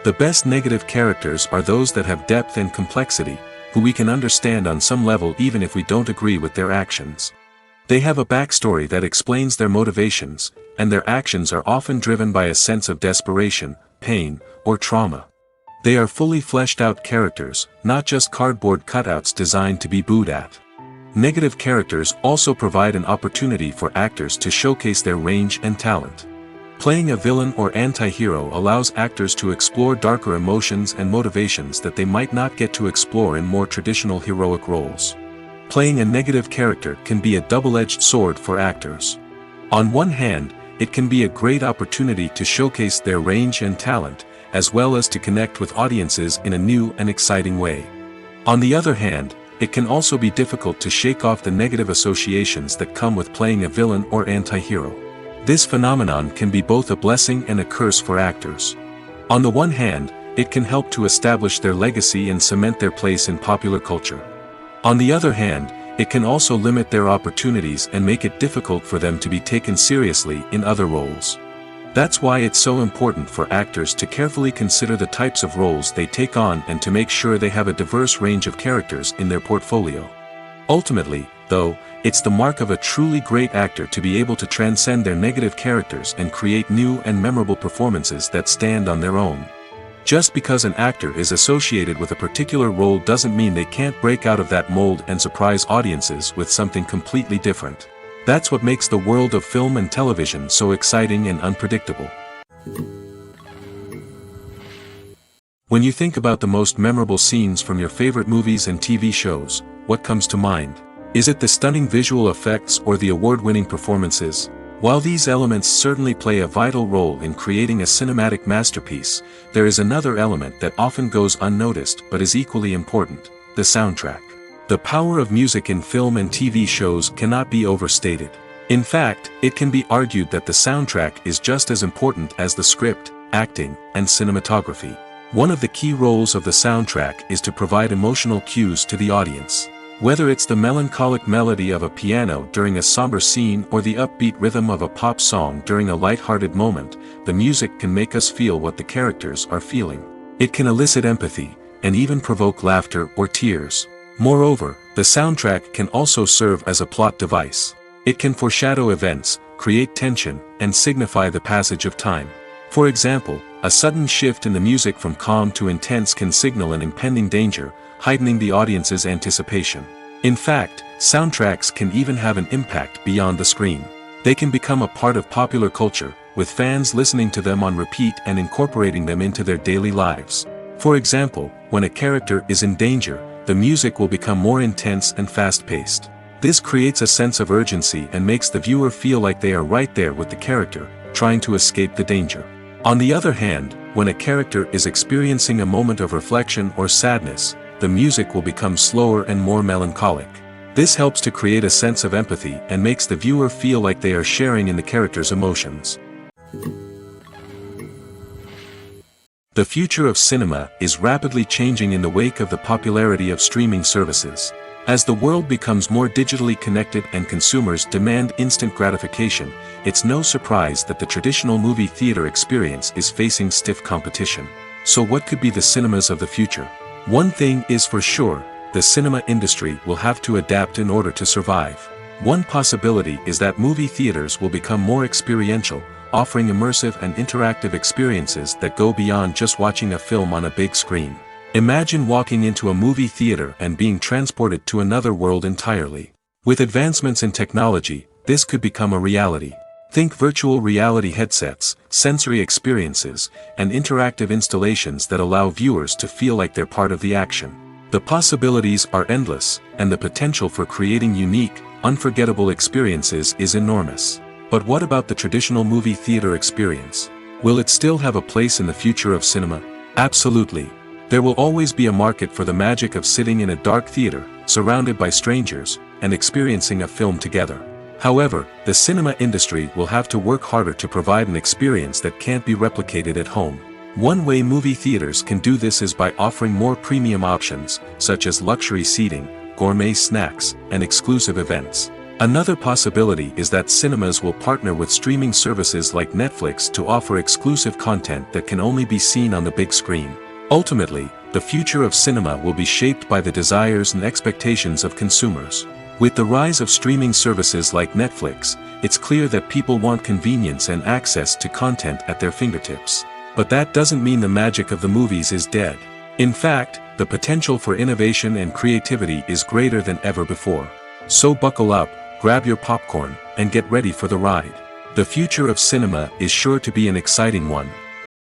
The best negative characters are those that have depth and complexity, who we can understand on some level even if we don't agree with their actions. They have a backstory that explains their motivations, and their actions are often driven by a sense of desperation, pain, or trauma. They are fully fleshed out characters, not just cardboard cutouts designed to be booed at. Negative characters also provide an opportunity for actors to showcase their range and talent. Playing a villain or anti-hero allows actors to explore darker emotions and motivations that they might not get to explore in more traditional heroic roles. Playing a negative character can be a double-edged sword for actors. On one hand, it can be a great opportunity to showcase their range and talent, as well as to connect with audiences in a new and exciting way. On the other hand, it can also be difficult to shake off the negative associations that come with playing a villain or anti-hero. This phenomenon can be both a blessing and a curse for actors. On the one hand, it can help to establish their legacy and cement their place in popular culture. On the other hand, it can also limit their opportunities and make it difficult for them to be taken seriously in other roles. That's why it's so important for actors to carefully consider the types of roles they take on and to make sure they have a diverse range of characters in their portfolio. Ultimately, though, it's the mark of a truly great actor to be able to transcend their negative characters and create new and memorable performances that stand on their own. Just because an actor is associated with a particular role doesn't mean they can't break out of that mold and surprise audiences with something completely different. That's what makes the world of film and television so exciting and unpredictable. When you think about the most memorable scenes from your favorite movies and TV shows, what comes to mind? Is it the stunning visual effects or the award-winning performances? While these elements certainly play a vital role in creating a cinematic masterpiece, there is another element that often goes unnoticed but is equally important: the soundtrack. The power of music in film and TV shows cannot be overstated. In fact, it can be argued that the soundtrack is just as important as the script, acting, and cinematography. One of the key roles of the soundtrack is to provide emotional cues to the audience. Whether it's the melancholic melody of a piano during a somber scene or the upbeat rhythm of a pop song during a light-hearted moment, the music can make us feel what the characters are feeling. It can elicit empathy, and even provoke laughter or tears. Moreover, the soundtrack can also serve as a plot device. It can foreshadow events, create tension, and signify the passage of time. For example, a sudden shift in the music from calm to intense can signal an impending danger, heightening the audience's anticipation. In fact, soundtracks can even have an impact beyond the screen. They can become a part of popular culture, with fans listening to them on repeat and incorporating them into their daily lives. For example, when a character is in danger, the music will become more intense and fast-paced. This creates a sense of urgency and makes the viewer feel like they are right there with the character, trying to escape the danger. On the other hand, when a character is experiencing a moment of reflection or sadness, the music will become slower and more melancholic. This helps to create a sense of empathy and makes the viewer feel like they are sharing in the character's emotions. The future of cinema is rapidly changing in the wake of the popularity of streaming services. As the world becomes more digitally connected and consumers demand instant gratification, it's no surprise that the traditional movie theater experience is facing stiff competition. So what could be the cinemas of the future? One thing is for sure, the cinema industry will have to adapt in order to survive. One possibility is that movie theaters will become more experiential, offering immersive and interactive experiences that go beyond just watching a film on a big screen. Imagine walking into a movie theater and being transported to another world entirely. With advancements in technology, this could become a reality. Think virtual reality headsets, sensory experiences, and interactive installations that allow viewers to feel like they're part of the action. The possibilities are endless, and the potential for creating unique, unforgettable experiences is enormous. But what about the traditional movie theater experience? Will it still have a place in the future of cinema? Absolutely. There will always be a market for the magic of sitting in a dark theater, surrounded by strangers, and experiencing a film together. However, the cinema industry will have to work harder to provide an experience that can't be replicated at home. One way movie theaters can do this is by offering more premium options, such as luxury seating, gourmet snacks, and exclusive events. Another possibility is that cinemas will partner with streaming services like Netflix to offer exclusive content that can only be seen on the big screen. Ultimately, the future of cinema will be shaped by the desires and expectations of consumers. With the rise of streaming services like Netflix, it's clear that people want convenience and access to content at their fingertips. But that doesn't mean the magic of the movies is dead. In fact, the potential for innovation and creativity is greater than ever before. So buckle up, grab your popcorn, and get ready for the ride. The future of cinema is sure to be an exciting one.